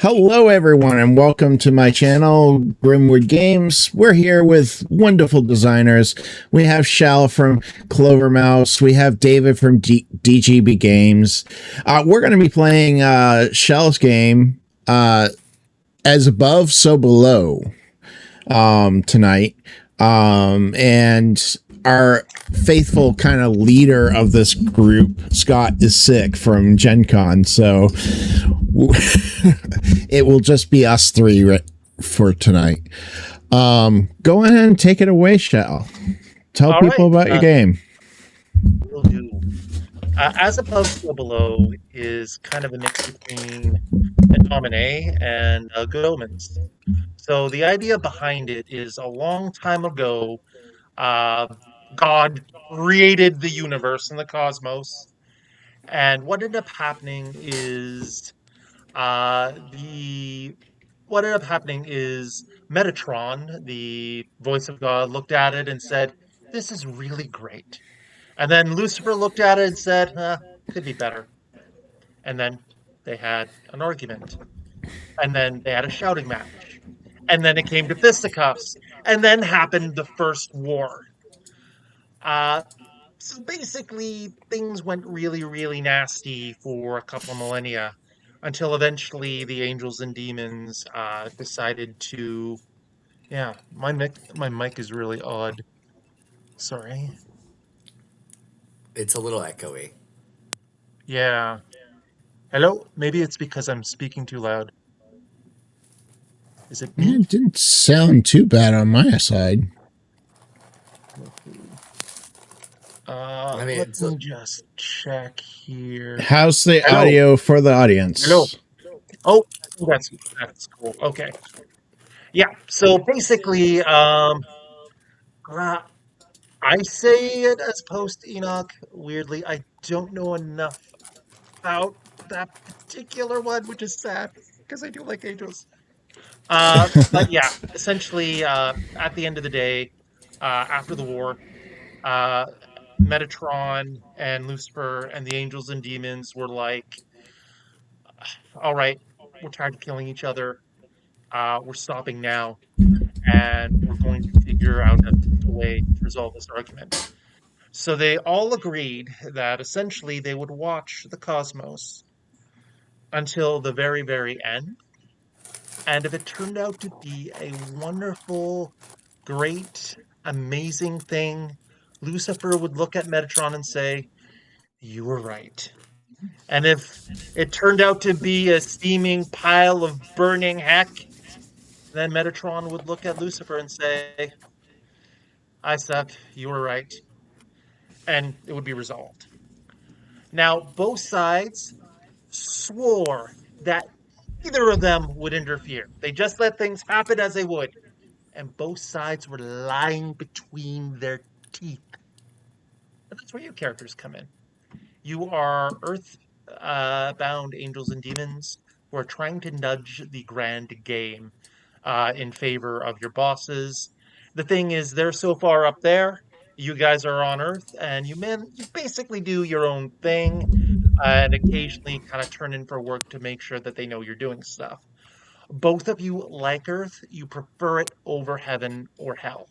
Hello, everyone, and welcome to my channel, Grimwood Games. We're here with wonderful designers. We have Shal from Clover Mouse. We have David from DGB Games. We're going to be playing Shal's game, As Above, So Below, tonight. And our faithful kind of leader of this group, Scott, is sick from Gen Con, so it will just be us three for tonight. Go ahead and take it away, Shal. Tell All people right, about your game. Will do. As Above, So Below is kind of a mix between Domine and Good Omens. So the idea behind it is a long time ago, uh, God created the universe and the cosmos, and what ended up happening is the what ended up happening is Metatron, the voice of God, looked at it and said, "This is really great." And then Lucifer looked at it and said, could be better. And then they had an argument. And then they had a shouting match. And then it came to fisticuffs. And then happened the first war. Uh, so basically, things went really, really nasty for a couple of millennia until eventually the angels and demons decided to. Yeah, my mic is really odd. Sorry. It's a little echoey. Yeah. Hello? Maybe it's because I'm speaking too loud. Is it me? It didn't sound too bad on my side. I mean, Let me just check here. How's the Hello? audio for the audience? Hello. Oh, that's cool. Okay. Yeah. So basically, I say it as post Enoch. Weirdly, I don't know enough about that particular one, which is sad because I do like angels. But yeah, essentially, at the end of the day, after the war, uh, Metatron and Lucifer and the angels and demons were like, all right, we're tired of killing each other. We're stopping now, and we're going to figure out a way to resolve this argument. So they all agreed that essentially they would watch the cosmos until the very, very end. And if it turned out to be a wonderful, great, amazing thing, Lucifer would look at Metatron and say, "You were right." And if it turned out to be a steaming pile of burning heck, then Metatron would look at Lucifer and say, "I suck, you were right." And it would be resolved. Now, both sides swore that neither of them would interfere. They just let things happen as they would. And both sides were lying between their teeth. And that's where you characters come in. You are earthbound angels and demons who are trying to nudge the grand game in favor of your bosses. The thing is, they're so far up there. You guys are on Earth, and you basically do your own thing, and occasionally kind of turn in for work to make sure that they know you're doing stuff. Both of you like Earth. You prefer it over heaven or hell.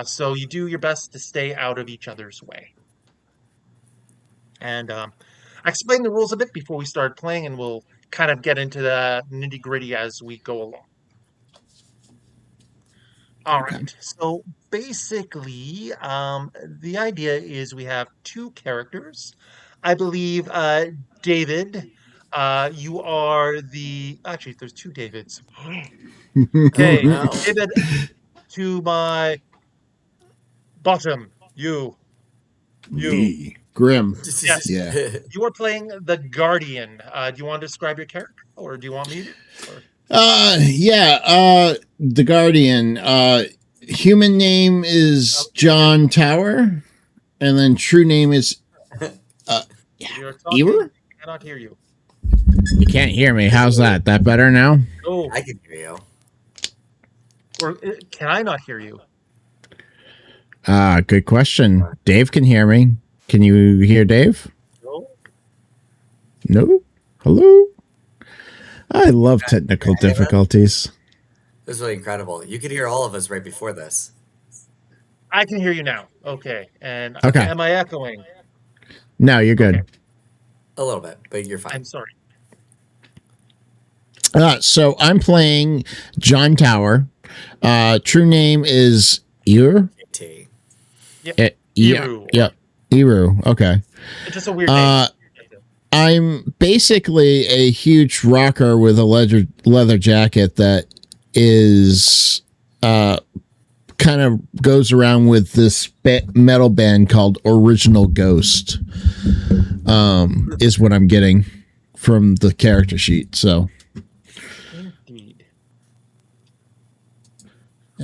So you do your best to stay out of each other's way. And I explained the rules a bit before we start playing, and we'll kind of get into the nitty-gritty as we go along. All right. So basically, the idea is we have two characters. I believe, David, you are the... Actually, there's two Davids. Okay, no. David, to my bottom, you. Me. Grim. Yes. Yeah. You are playing the Guardian. Do you want to describe your character, or do you want me to? The Guardian. Human name is John Tower, and then true name is You're Eerie? I cannot hear you. You can't hear me. How's that? That better now? Oh, I can hear you. or can I not hear you? Good question. Dave can hear me. Can you hear Dave? No. No? Hello? I love technical difficulties. This was really incredible. You could hear all of us right before this. I can hear you now. Okay. And Okay. am I echoing? No, you're good. Okay. A little bit, but you're fine. I'm sorry. So I'm playing John Tower. True name is Eerie. T. Yep. Yeah. Eerie. Yep. Eerie. Okay. It's just a weird name. I'm basically a huge rocker with a leather jacket that is kind of goes around with this metal band called Original Ghost. Is what I'm getting from the character sheet. So. Indeed.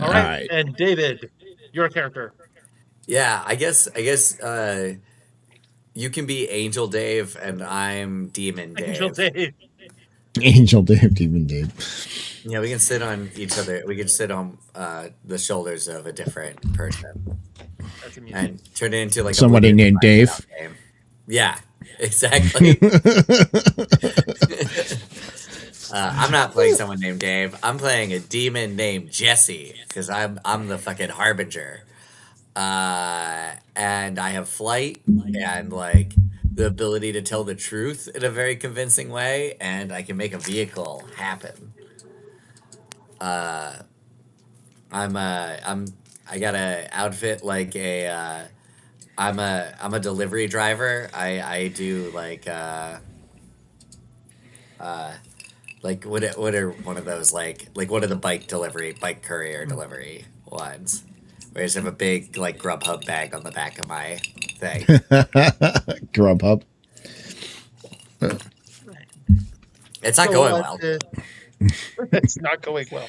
All right. And David, your character. Yeah, I guess you can be Angel Dave and I'm Demon Dave. Angel Dave. Angel Dave, Demon Dave. Yeah, we can sit on each other. We can sit on the shoulders of a different person. That's amusing. And turn it into like somebody named Dave. Game. Yeah, exactly. I'm not playing someone named Dave. I'm playing a demon named Jesse because I'm the fucking harbinger. And I have flight and like the ability to tell the truth in a very convincing way, and I can make a vehicle happen. I got a outfit like I'm a delivery driver. I do like what are one of those like what are the bike courier delivery ones? Where I just have a big like Grubhub bag on the back of my thing. Grubhub. It's not going well. It's not going well.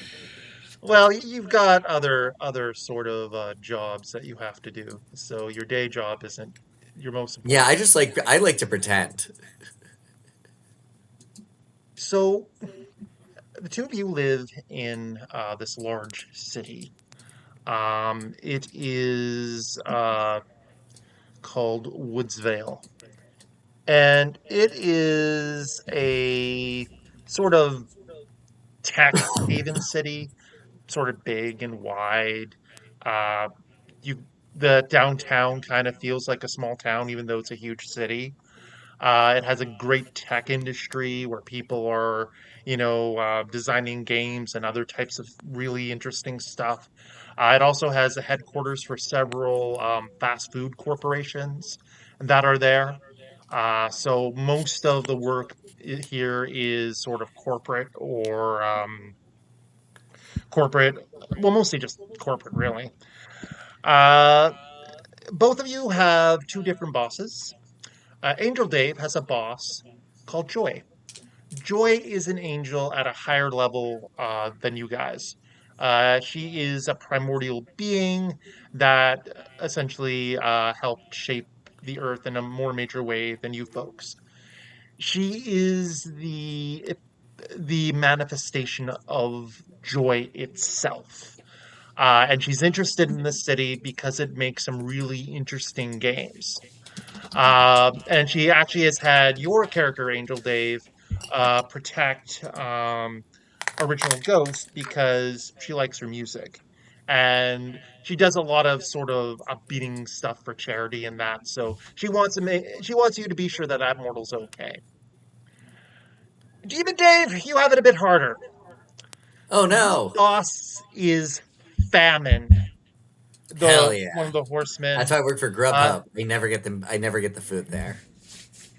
Well, you've got other sort of jobs that you have to do. So your day job isn't your most important. Yeah, I like to pretend. So the two of you live in this large city. It is called Woodsvale. And it is a sort of tech haven city, sort of big and wide. Uh, the downtown kind of feels like a small town, even though it's a huge city. It has a great tech industry where people are, designing games and other types of really interesting stuff. It also has a headquarters for several fast food corporations that are there. So most of the work here is sort of corporate, well, mostly just corporate, really. Uh, Both of you have two different bosses. Angel Dave has a boss called Joy. Joy is an angel at a higher level than you guys. She is a primordial being that essentially helped shape the earth in a more major way than you folks. She is the manifestation of joy itself. And she's interested in the city because it makes some really interesting games. And she actually has had your character, Angel Dave, protect Original Ghost because she likes her music. And she does a lot of sort of upbeating stuff for charity and that. So she wants you to be sure that mortal's okay. Demon Dave, you have it a bit harder. Oh no! Boss is Famine. Hell yeah! One of the horsemen. That's why I work for Grubhub. I never get the food there.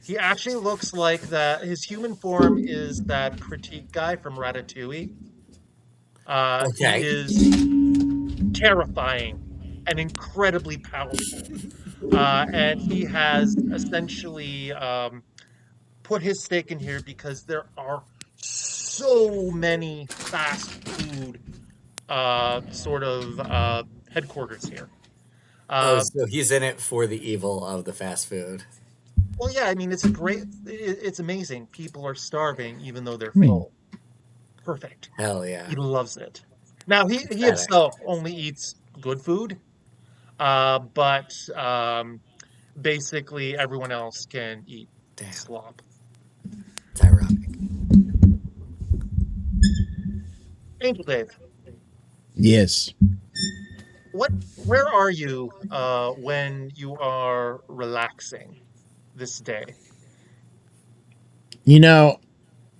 He actually looks like that. His human form is that critique guy from Ratatouille. Okay. He is terrifying and incredibly powerful. And he has essentially put his stake in here because there are so many fast food headquarters here. So he's in it for the evil of the fast food. Well, yeah, I mean, it's amazing. People are starving even though they're full. Perfect. Hell yeah. He loves it. Now, he himself only eats good food, but basically everyone else can eat slop. It's ironic. Angel Dave, Yes. where are you when you are relaxing this day? You know,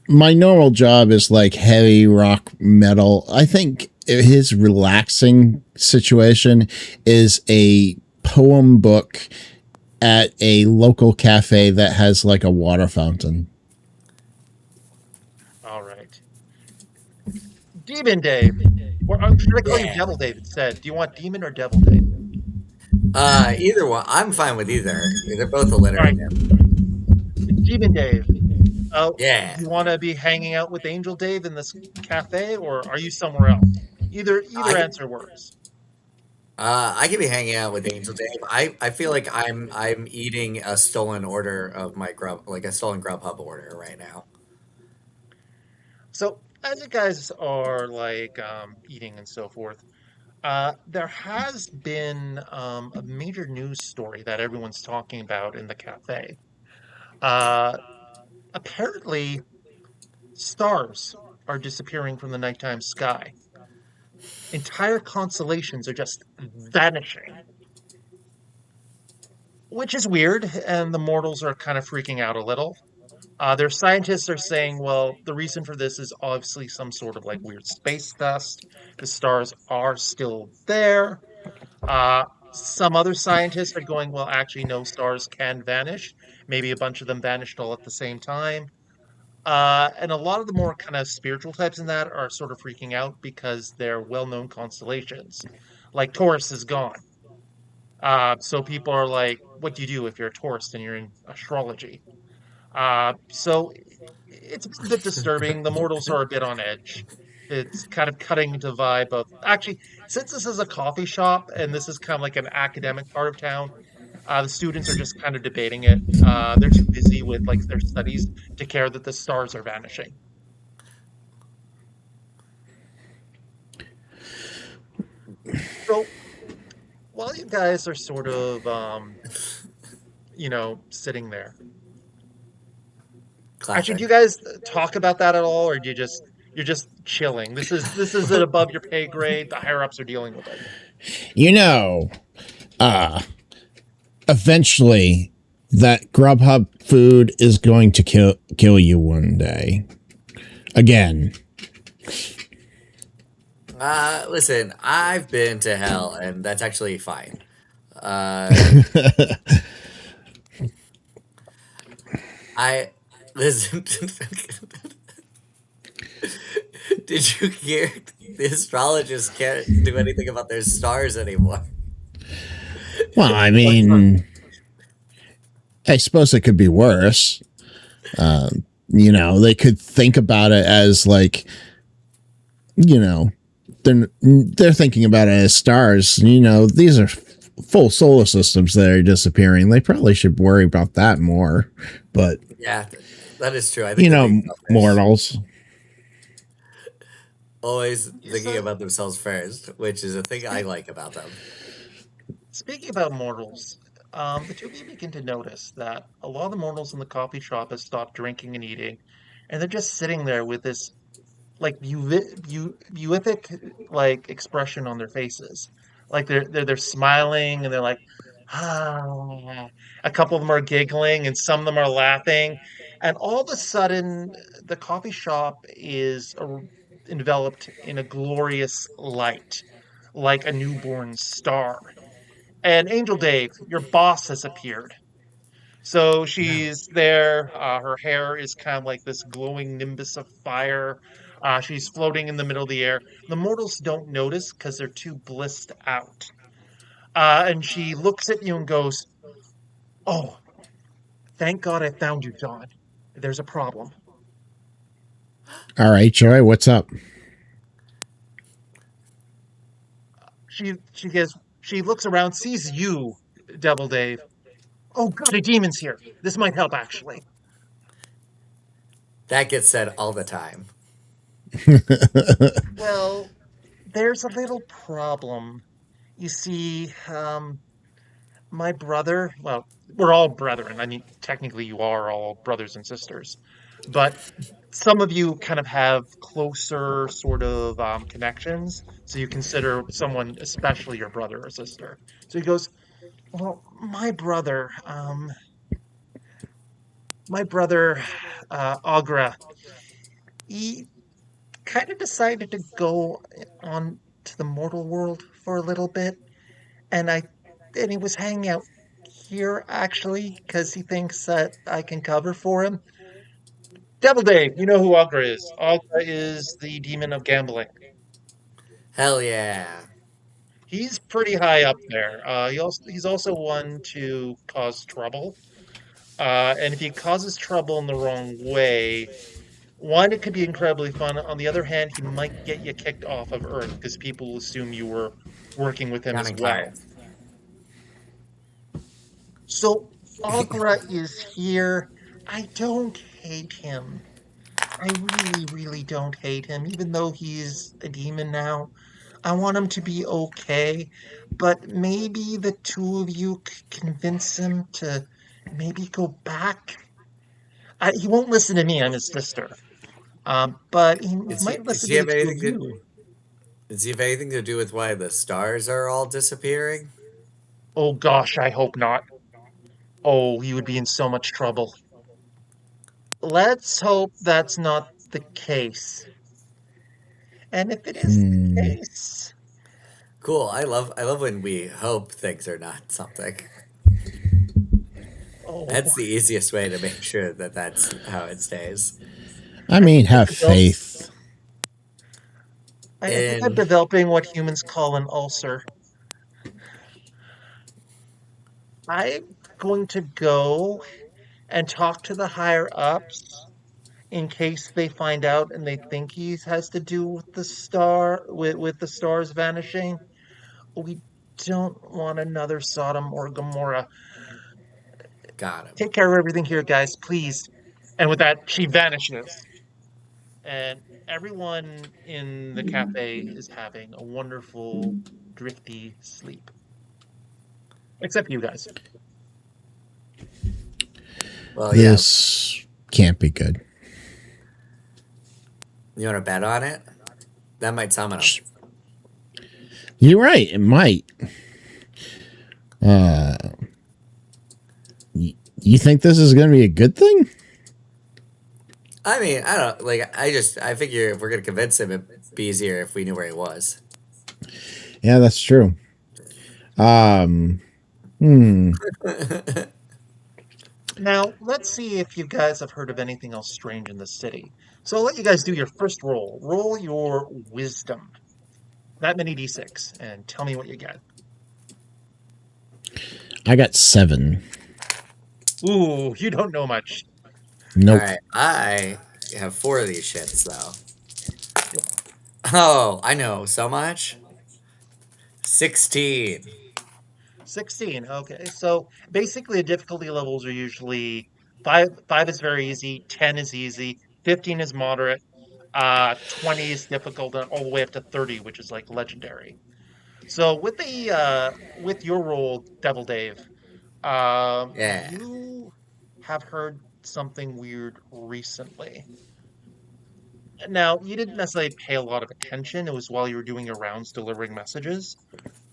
my normal job is like heavy rock metal. I think his relaxing situation is a poem book at a local cafe that has like a water fountain. All right. Demon Dave. Or should I call you Yeah. Devil Dave instead? Do you want Demon or Devil Dave? Either one. I'm fine with either. They're both All right, alliterative. Demon Dave. Yeah. Do you want to be hanging out with Angel Dave in this cafe, or are you somewhere else? Either I answer works. I could be hanging out with Angel Dave. I feel like I'm eating a stolen order of my grub, like a stolen Grubhub order right now. So as you guys are like eating and so forth, there has been a major news story that everyone's talking about in the cafe. Uh, Apparently, stars are disappearing from the nighttime sky. Entire constellations are just vanishing, which is weird, and the mortals are kind of freaking out a little. Their scientists are saying, well, the reason for this is obviously some sort of like weird space dust. The stars are still there. Uh, some other scientists are going, well, actually, no, stars can vanish. Maybe a bunch of them vanished all at the same time. And a lot of the more kind of spiritual types in that are sort of freaking out because they're well-known constellations. Like Taurus is gone. So people are like, what do you do if you're a Taurus and you're in astrology? So it's a bit disturbing. The mortals are a bit on edge. It's kind of cutting into vibe of actually, since this is a coffee shop and this is kind of like an academic part of town, the students are just kind of debating it. They're too busy with like their studies to care that the stars are vanishing. So while you guys are sort of, sitting there, actually, do you Classic. guys talk about that at all, or do you're just chilling? This is it above your pay grade. The higher ups are dealing with it. You know, uh, eventually that Grubhub food is going to kill you one day. Again. Listen, I've been to hell, and that's actually fine. Uh, I listen. Did you hear the astrologists can't do anything about their stars anymore? Well, I What's the mean, I suppose it could be worse. They could think about it as like, you know, they're thinking about it as stars. These are full solar systems that are disappearing. They probably should worry about that more. But Yeah, that is true. I think they're being selfish. mortals. Always thinking so about themselves first, which is a thing I speak, like about them. speaking about mortals, the two of you begin to notice that a lot of the mortals in the coffee shop have stopped drinking and eating, and they're just sitting there with this like beatific like expression on their faces. Like they're smiling and they're like, ah. A couple of them are giggling and some of them are laughing. And all of a sudden, the coffee shop is enveloped in a glorious light, like a newborn star. And Angel Dave, your boss has appeared. So No. she's there. Her hair is kind of like this glowing nimbus of fire. She's floating in the middle of the air. The mortals don't notice because they're too blissed out. And she looks at you and goes, "Oh, thank God I found you, John. There's a problem." All right, Joy, what's up? She gets she looks around, sees you, Devil Dave. Oh, good, a demon's here. This might help, actually. That gets said all the time. Well, there's a little problem. You see, my brother, well, we're all brethren. I mean, technically, you are all brothers and sisters, but some of you kind of have closer sort of connections. So you consider someone, especially your brother or sister. So he goes, well, my brother, Agra, he kind of decided to go on to the mortal world for a little bit, and he was hanging out here actually because he thinks that I can cover for him. Devil Dave, you know who Agra is. Agra is the demon of gambling. Hell yeah. He's pretty high up there. He's also one to cause trouble. And if he causes trouble in the wrong way, one, it could be incredibly fun. On the other hand, he might get you kicked off of Earth because people assume you were working with him as Counting well. cards. So Agra is here. I don't hate him. I really, really don't hate him, even though he's a demon now. I want him to be okay, but maybe the two of you could convince him to maybe go back. He won't listen to me, I'm his sister. But he might Does listen he to the have two of anything to you. does he have anything to do with why the stars are all disappearing? Oh gosh, I hope not. Oh, he would be in so much trouble. Let's hope that's not the case. And if it is the Hmm. case, Cool. I love when we hope things are not something. oh, That's the easiest way to make sure that that's how it stays. I I mean, think have faith. I think I'm And developing what humans call an ulcer. I'm going to go and talk to the higher ups in case they find out and they think he has to do with with the stars vanishing. We don't want another Sodom or Gomorrah. got him. Take care of everything here, guys, please. And with that, she vanishes. And everyone in the cafe is having a wonderful, drifty sleep. Except you guys. Well, yeah. This can't be good. You want to bet on it? That might summon him. You're right. It might. Uh, you think this is going to be a good thing? I mean, I don't like. I figure if we're gonna convince him, it'd be easier if we knew where he was. Yeah, that's true. Hmm. Now, let's see if you guys have heard of anything else strange in the city. So I'll let you guys do your first roll. Roll your wisdom. That many d6, and tell me what you get. I got 7. Ooh, you don't know much. All Nope. right, I have 4 of these shits though. Oh, I know so much. 16. 16. Okay, so basically the difficulty levels are usually five is very easy, 10 is easy, 15 is moderate, 20 is difficult, and all the way up to 30, which is like legendary. So with your role, Devil Dave, Yeah. you have heard something weird recently. Now, you didn't necessarily pay a lot of attention. It was while you were doing your rounds delivering messages,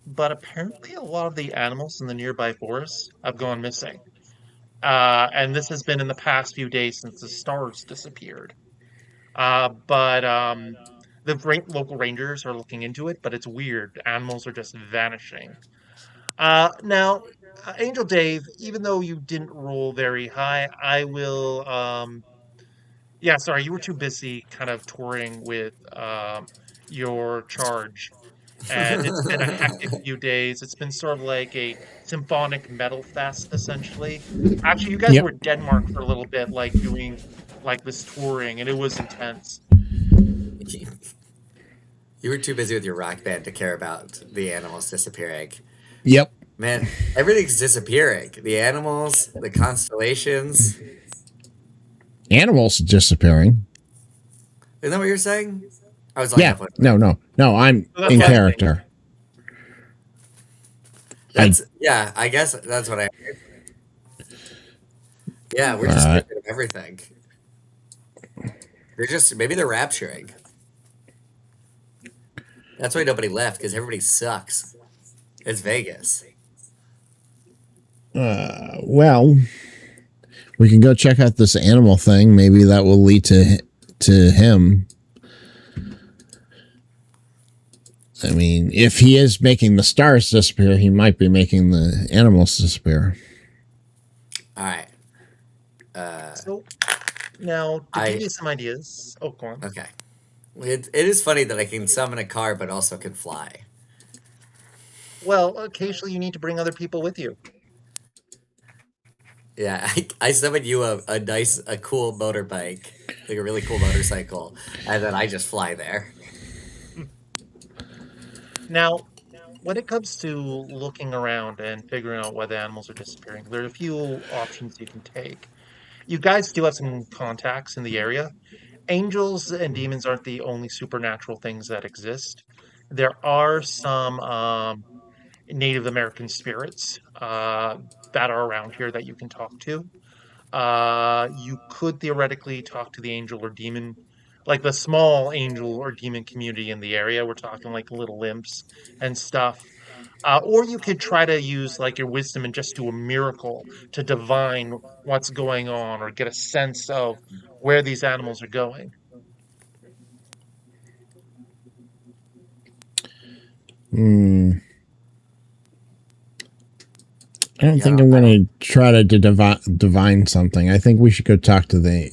but apparently a lot of the animals in the nearby forest have gone missing. And this has been in the past few days since the stars disappeared. But the local rangers are looking into it, but it's weird. Animals are just vanishing. Now, Angel Dave, even though you didn't roll very high, I will. Yeah, sorry, you were too busy kind of touring with your charge, and it's been a hectic few days. It's been sort of like a symphonic metal fest, essentially. Actually, you guys Yep. were in Denmark for a little bit, like doing like this touring, and it was intense. You were too busy with your rock band to care about the animals disappearing. Yep. Man, everything's disappearing. The animals, the constellations. Animals disappearing. Isn't that what you're saying? I was like, Yeah. No. I'm So that's in yeah, one thing. character. Yeah, I guess that's what I. Yeah, we're just uh, getting rid of everything. They're just maybe they're rapturing. That's why nobody left because everybody sucks. It's Vegas. well, we can go check out this animal thing. Maybe that will lead to him. I mean, if he is making the stars disappear, he might be making the animals disappear. All right. So now to give I you some ideas. Oh, go on. okay. It is funny that I can summon a car, but also can fly. Well, occasionally you need to bring other people with you. Yeah, I summon you a cool motorbike, like a really cool motorcycle, and then I just fly there. Now, when it comes to looking around and figuring out why the animals are disappearing, there are a few options you can take. You guys do have some contacts in the area. Angels and demons aren't the only supernatural things that exist. There are some Native American spirits that are around here that you can talk to. You could theoretically talk to the angel or demon, like the small angel or demon community in the area. We're talking like little imps and stuff. Or you could try to use like your wisdom and just do a miracle to divine what's going on or get a sense of where these animals are going. Hmm. I don't Yeah, think I'm going to try to divine something. I think we should go talk to the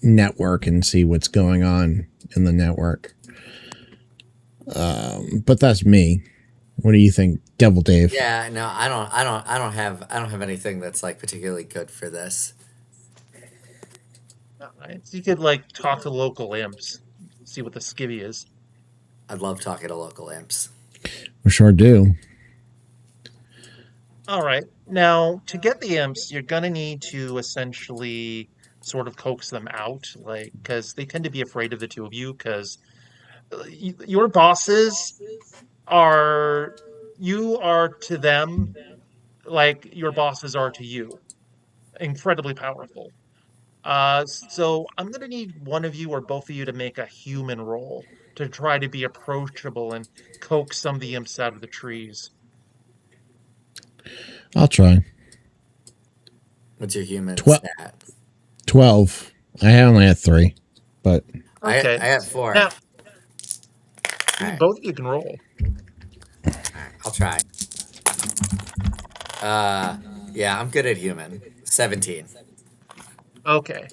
network and see what's going on in the network. But that's me. What do you think, Devil Dave? yeah. No, I don't have anything that's like particularly good for this. Right? So you could like talk to local imps, see what the skivvy is. I'd love talking to local imps. We sure do. All right. Now, to get the imps, you're gonna need to essentially sort of coax them out, like, because they tend to be afraid of the two of you, because your bosses are, you are to them like your bosses are to you, incredibly powerful. So I'm gonna need one of you or both of you to make a human roll to try to be approachable and coax some of the imps out of the trees. I'll try. What's your human Tw- stat? 12. I only had 3, but Okay. I have 4. Now, All right, both of you can roll. all right, I'll try. Uh, yeah, I'm good at human. 17. Okay.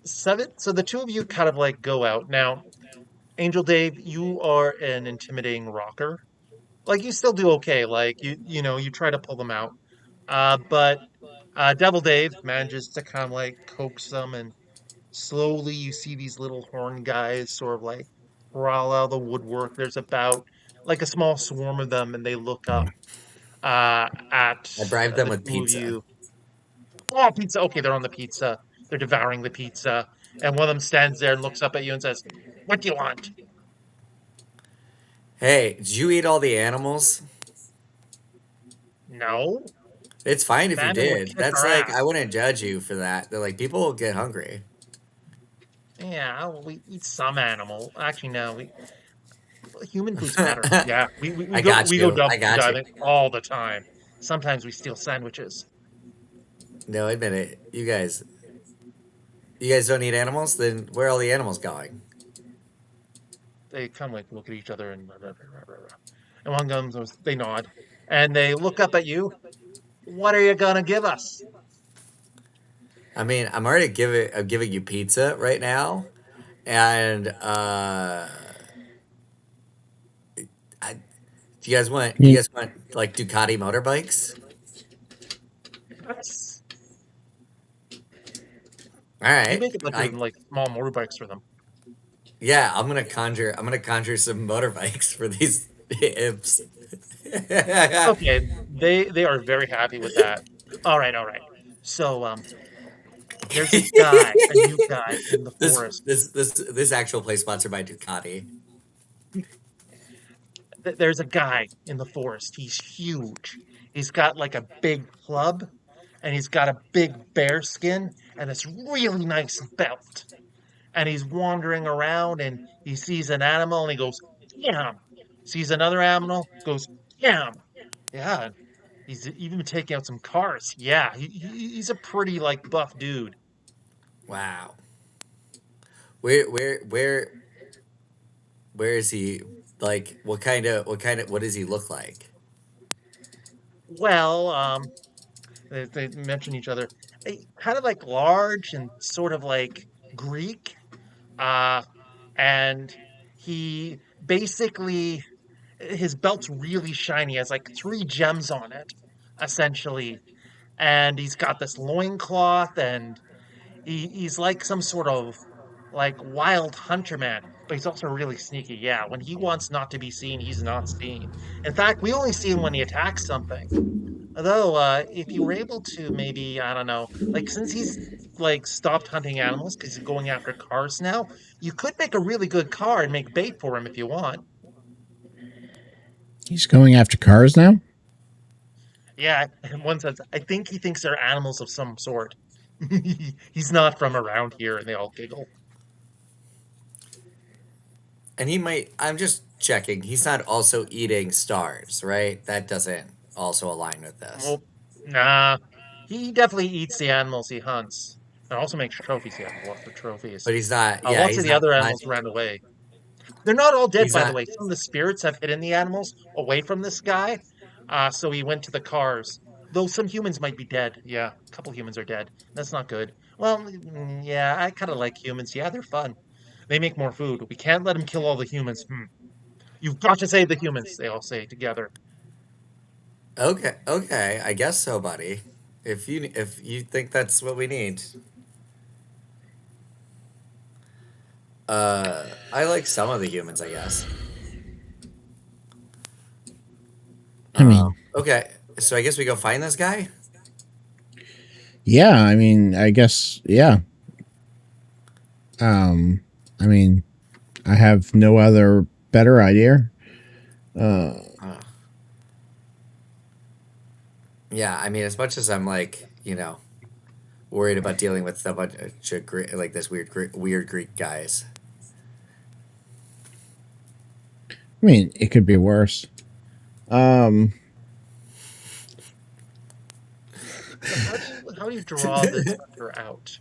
Seven. So the two of you kind of like go out. Now, Angel Dave, you are an intimidating rocker. Like you still do okay. Like you try to pull them out. But Devil Dave manages to kind of like coax them, and slowly you see these little horn guys sort of like crawl out of the woodwork. There's about like a small swarm of them, and they look up at I bribed them the with two of pizza. you. Oh, pizza. Okay, they're on the pizza. They're devouring the pizza. And one of them stands there and looks up at you and says, "What do you want?" Hey, did you eat all the animals? No. It's fine if you Famine would did. kick That's our like I ass. wouldn't judge you for that. They're like people will get hungry. Yeah, well, we eat some animal. Actually, no, we human food's better. Yeah, we I go got we go you. dump I got you. diving all the time. Sometimes we steal sandwiches. No, admit it. You guys don't eat animals? Then where are all the animals going? They kind of like look at each other and and one goes, they nod, and they look up at you. What are you gonna give us? I mean, I'm giving you pizza right now, and I, do you you, guys want like Ducati motorbikes? That's, All you right, make a bunch of I like small motorbikes for them. yeah, I'm gonna conjure some motorbikes for these imps. Okay, they are very happy with that. All right. So there's a new guy in the forest. This actual play sponsored by Ducati. there's a guy in the forest. He's huge. He's got like a big club, and he's got a big bear skin and this really nice belt. And he's wandering around and he sees an animal and he goes, yam. Sees another animal, goes, yam. Yeah. He's even been taking out some cars. Yeah, he's a pretty like buff dude. Wow. Where is he? Like, what does he look like? Well, they mention each other. Kind of like large and sort of like Greek. Uh, and he basically his belt's really shiny. It has like three gems on it, essentially. And he's got this loincloth and he's like some sort of like wild hunter man, but he's also really sneaky. Yeah, when he wants not to be seen, he's not seen. In fact, we only see him when he attacks something. Although, if you were able to maybe, I don't know, like since he's like stopped hunting animals because he's going after cars now, you could make a really good car and make bait for him if you want. He's going after cars now? Yeah, and one says, I think he thinks they're animals of some sort. He's not from around here, and they all giggle. And he might. I'm just checking. He's not also eating stars, right? That doesn't also align with this. Well, nah, he definitely eats the animals he hunts, and also makes trophies. He has lots of trophies. But he's not. Yeah, Lots of he's the not other animals hunting. ran away. They're not all dead, He's by the not. way. Some of the spirits have hidden the animals away from this guy, so he went to the cars. Though some humans might be dead. Yeah, a couple humans are dead. That's not good. Well, yeah, I kind of like humans. Yeah, they're fun. They make more food. We can't let him kill all the humans. You've got to save the humans, they all say together. Okay. Okay. I guess so, buddy. If you think that's what we need. I like some of the humans, I guess. I mean, Okay. So I guess we go find this guy. yeah, I mean, I guess, yeah. Um, I mean, I have no other better idea. Uh, yeah. I mean, as much as I'm like, worried about dealing with a bunch of like this weird Greek guys. I mean, it could be worse. Um, So how do you draw this hunter out?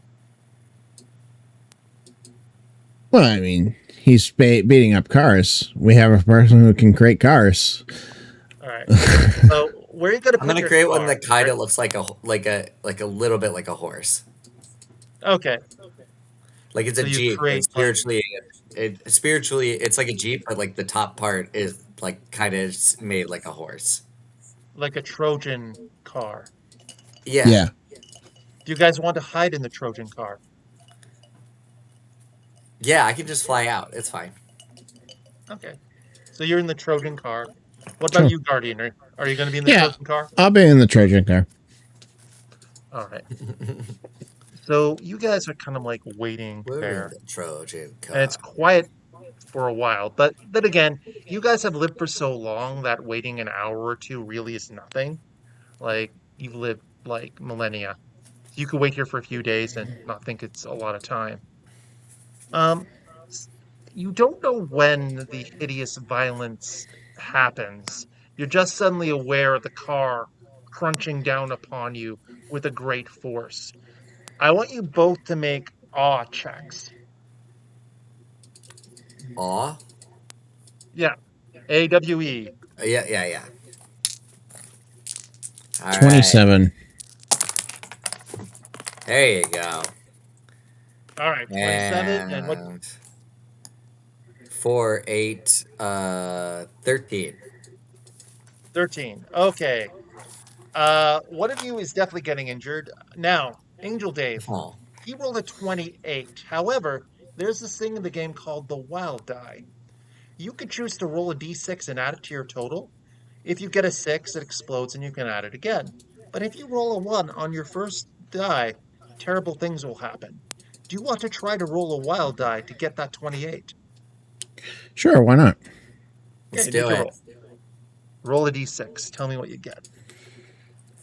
well, I mean, he's beating up cars. We have a person who can create cars. All right. So where are you going to I'm put gonna your create one car? that kind of looks like a little bit like a horse. Okay. Like it's a So you jeep, but create like spiritually it's like a jeep, but like the top part is like kind of made like a horse. a Trojan car. Yeah, Yeah, Do you guys want to hide in the Trojan car? yeah. I can just fly out. It's fine. Okay. So you're in the Trojan car. What about sure. you, Guardian? Are you going to be in the Yeah, Trojan car? I'll be in the Trojan car. All right. So you guys are kind of like waiting We're in there, the Trojan and it's car. quiet for a while. But then again, you guys have lived for so long that waiting an hour or two really is nothing. Like you've lived like millennia. You could wait here for a few days and not think it's a lot of time. Um, s- you don't know when the hideous violence happens. You're just suddenly aware of the car crunching down upon you with a great force. I want you both to make awe checks. Aw. Yeah, AWE. Yeah, yeah, yeah. All right. 27. There you go. All right, 27. And what? And 4, 8, 13. 13. Okay. One of you is definitely getting injured. Now, Angel Dave, Oh. he rolled a 28. However, there's this thing in the game called the wild die. You could choose to roll a d6 and add it to your total. If you get a 6, it explodes and you can add it again. But if you roll a 1 on your first die, terrible things will happen. Do you want to try to roll a wild die to get that 28? Sure, why not? Let's Okay, do make your it. roll. Roll a d6. Tell me what you get.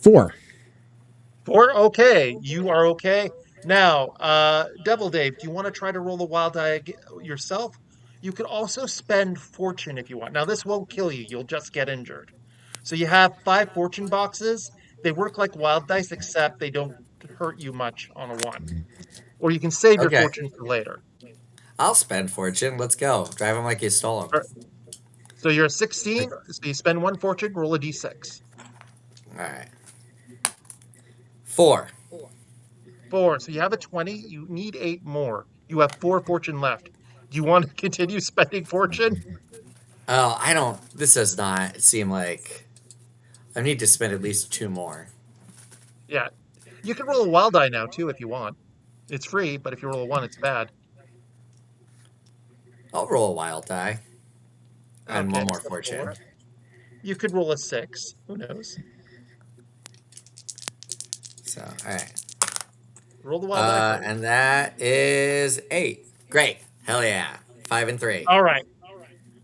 4. 4? Okay. You are okay. Now, Devil Dave, do you want to try to roll the wild die yourself? You could also spend fortune if you want. Now, this won't kill you. You'll just get injured. So you have 5 fortune boxes. They work like wild dice, except they don't hurt you much on a 1. Or you can save your Okay. fortune for later. I'll spend fortune. Let's go. Drive him like you stole him. All right. So you're a 16. So you spend 1 fortune, roll a d6. All right. 4. 4. So you have a 20. You need 8 more. You have 4 fortune left. Do you want to continue spending fortune? Oh, I don't. This does not seem like I need to spend at least 2 more. Yeah. You can roll a wild die now too if you want. It's free, but if you roll a 1, it's bad. I'll roll a wild die and Okay, 1 more so fortune. 4. You could roll a 6. Who knows? So, all right. Roll the wild die first. And that is 8. Great. Hell yeah. 5 and 3. All right.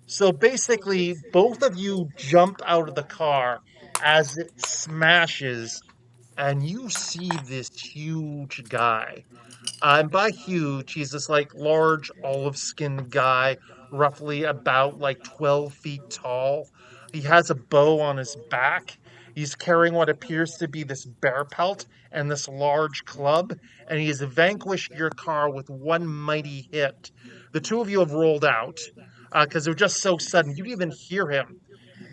So basically, both of you jump out of the car as it smashes, and you see this huge guy. And by huge, he's this like large olive skinned guy, roughly about like 12 feet tall. He has a bow on his back. He's carrying what appears to be this bear pelt and this large club, and he has vanquished your car with one mighty hit. The two of you have rolled out because they're just so sudden. You didn't even hear him.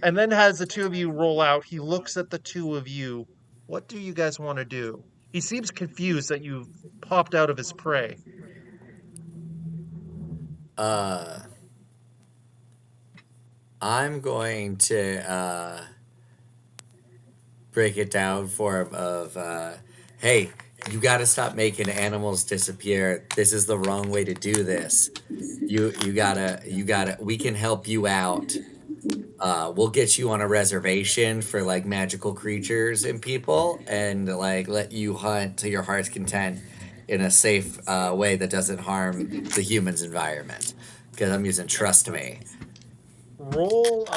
And then, as the two of you roll out, he looks at the two of you. What do you guys want to do? He seems confused that you've popped out of his prey. Uh, I'm going to break it down for him of, hey, you got to stop making animals disappear. This is the wrong way to do this. You gotta. We can help you out. We'll get you on a reservation for like magical creatures and people, and like let you hunt to your heart's content in a safe way that doesn't harm the humans' environment. Because I'm using trust me. Roll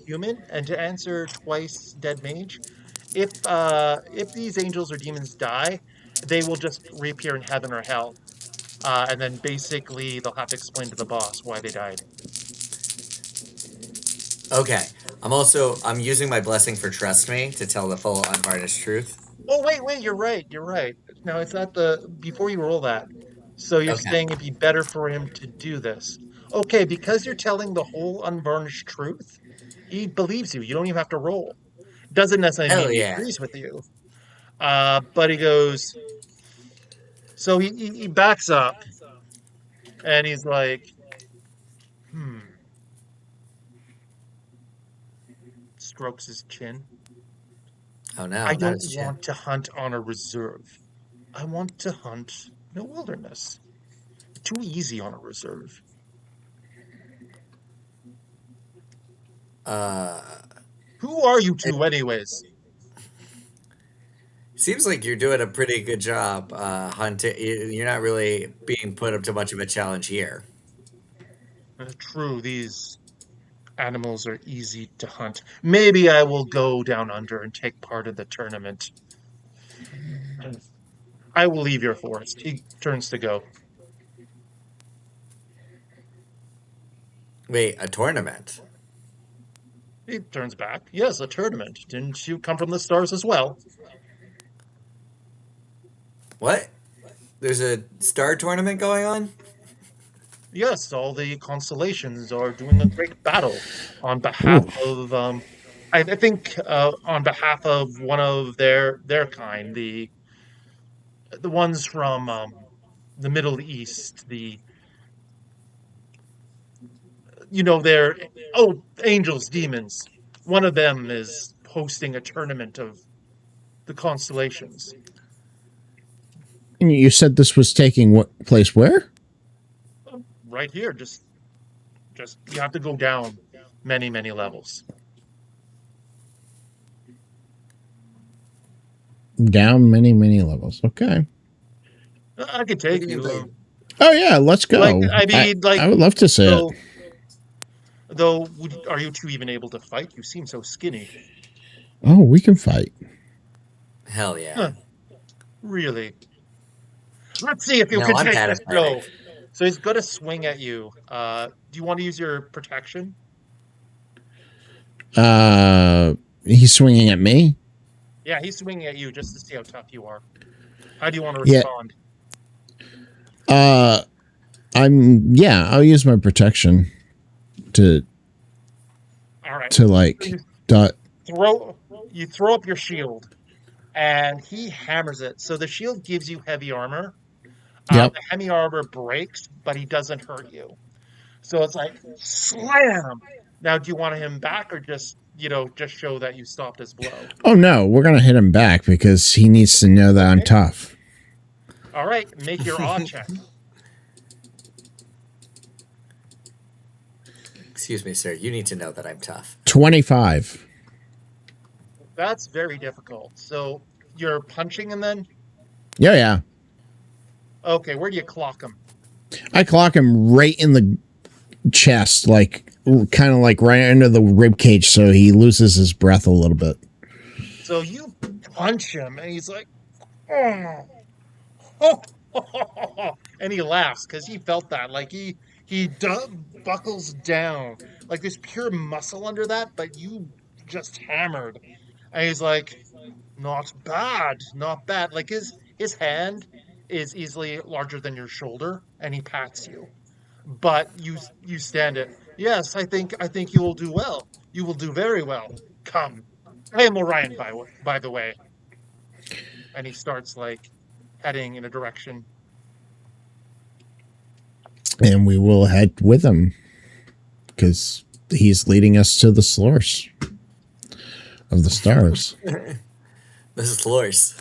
human, and to answer twice dead mage. If these angels or demons die, they will just reappear in heaven or hell. And then basically they'll have to explain to the boss why they died. Okay. I'm using my blessing for trust me to tell the full unvarnished truth. Oh wait, you're right. You're right. Now it's not the before you roll that. So you're Okay. saying it'd be better for him to do this. Okay, because you're telling the whole unvarnished truth, he believes you. You don't even have to roll. Doesn't necessarily mean Hell he yeah. agrees with you. But he goes, so he backs up and he's like, hmm, strokes his chin. Oh I no, not don't his chin. want to hunt on a reserve. I want to hunt in a wilderness. Too easy on a reserve. Uh, Who are you it two, anyways? seems like you're doing a pretty good job hunting. You're not really being put up to much of a challenge here. True, these animals are easy to hunt. Maybe I will go down under and take part in the tournament. I will leave your forest. He turns to go. Wait, a tournament? He turns back. Yes, a tournament. Didn't you come from the stars as well? What? There's a star tournament going on? Yes, all the constellations are doing a great battle on behalf Ooh. of I think on behalf of one of their kind, the ones from the Middle East, the they're angels, demons. One of them is hosting a tournament of the constellations. And you said this was taking what place where? Right here, just you have to go down many levels. Down many levels. Okay. I could What take do you mean you. by Oh yeah, let's Like go. I mean, like I would love to see it. so Though, are you two even able to fight? You seem so skinny. Oh, we can fight. Hell yeah. Huh, really? Let's see if you No, can I'm take bad this at fighting. blow. So he's going to swing at you. Do you want to use your protection? Uh, he's swinging at me. Yeah, he's swinging at you just to see how tough you are. How do you want to Yeah. respond? I'll use my protection to All right. So like dot. throw you throw up your shield, and he hammers it. So the shield gives you heavy armor. Yep. The heavy armor breaks, but he doesn't hurt you. So it's like slam. Now, do you want him back, or just show that you stopped his blow? Oh no, we're gonna hit him back because he needs to know that I'm Okay. tough. All right. Make your awe check. Excuse me, sir. You need to know that I'm tough. 25. That's very difficult. So you're punching him then? Yeah. Okay, where do you clock him? I clock him right in the chest, like kind of like right under the rib cage, so he loses his breath a little bit. So you punch him, and he's like, oh, oh, and he laughs because he felt that. Like buckles down, like there's pure muscle under that, but you just hammered. And he's like, not bad, not bad. Like his hand is easily larger than your shoulder, and he pats you. But you stand it. Yes, I think you will do well. You will do very well. Come, I am Orion, by the way. And he starts like heading in a direction. And we will head with him because he's leading us to the source of the stars. This is Lors.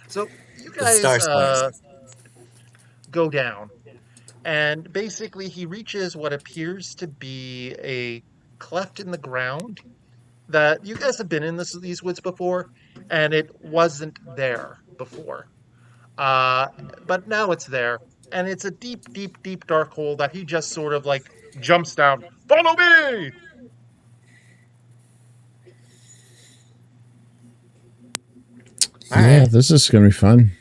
So you The star guys source. go down, and basically he reaches what appears to be a cleft in the ground that you guys have been in these woods before, and it wasn't there before. Uh, but now it's there, and it's a deep, deep, deep dark hole that he just sort of like jumps down. Follow me! All Yeah, right. this is gonna be fun.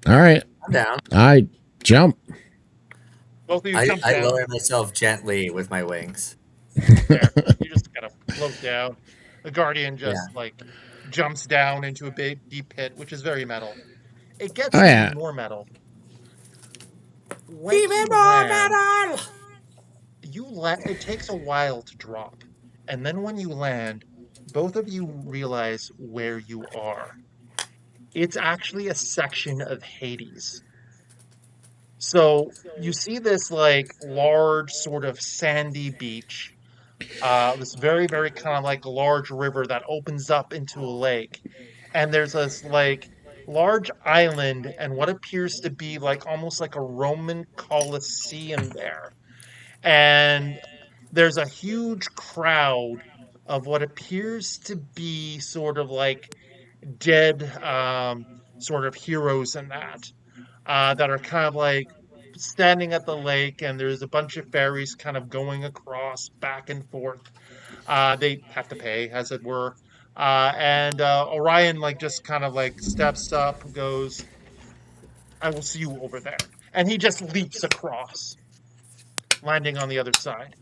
All right, I'm down. I jump. Both of you I, jump I down. lower myself gently with my wings. There, you just kind of float down. The guardian Yeah. just like jumps down into a big, deep pit, which is very metal. It Oh gets even yeah, more metal. When Even you more land, metal! it takes a while to drop. And then when you land, both of you realize where you are. It's actually a section of Hades. So you see this like large sort of sandy beach, this very, very kind of like large river that opens up into a lake. And there's this like large island and what appears to be like almost like a Roman Colosseum there. And there's a huge crowd of what appears to be sort of like dead sort of heroes and that are kind of like standing at the lake, and there's a bunch of ferries kind of going across back and forth. They have to pay, as it were. And Orion like just kind of like steps up, goes, I will see you over there. And he just leaps across, landing on the other side.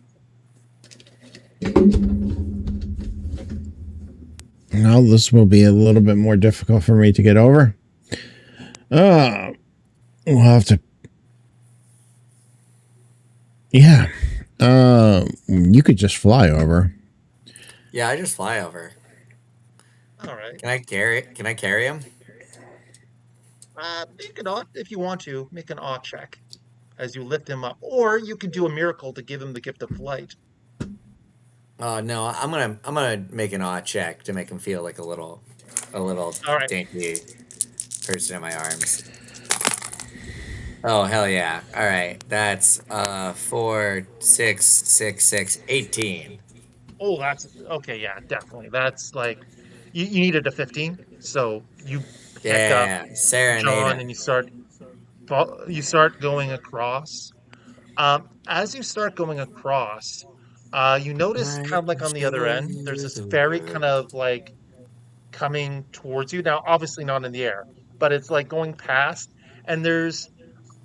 now this will be a little bit more difficult for me to get over. Uh, we'll have to. Yeah. You could just fly over. Yeah, I just fly over. All right. Can I carry him? Make an odd, if you want to, make an awe check as you lift him up. Or you can do a miracle to give him the gift of flight. Oh no, I'm gonna make an odd check to make him feel like a little All right. dainty person in my arms. Oh hell yeah! All right, that's 4, 6, 6, 6, 18. Oh, that's okay. Yeah, definitely. That's like you needed a 15, so you pick up Yeah, serenade John him. and you start going across. As you start going across, You notice I kind of like can on the other show end, there's you this the ferry kind world. of like coming towards you. Now, obviously not in the air, but it's like going past, and there's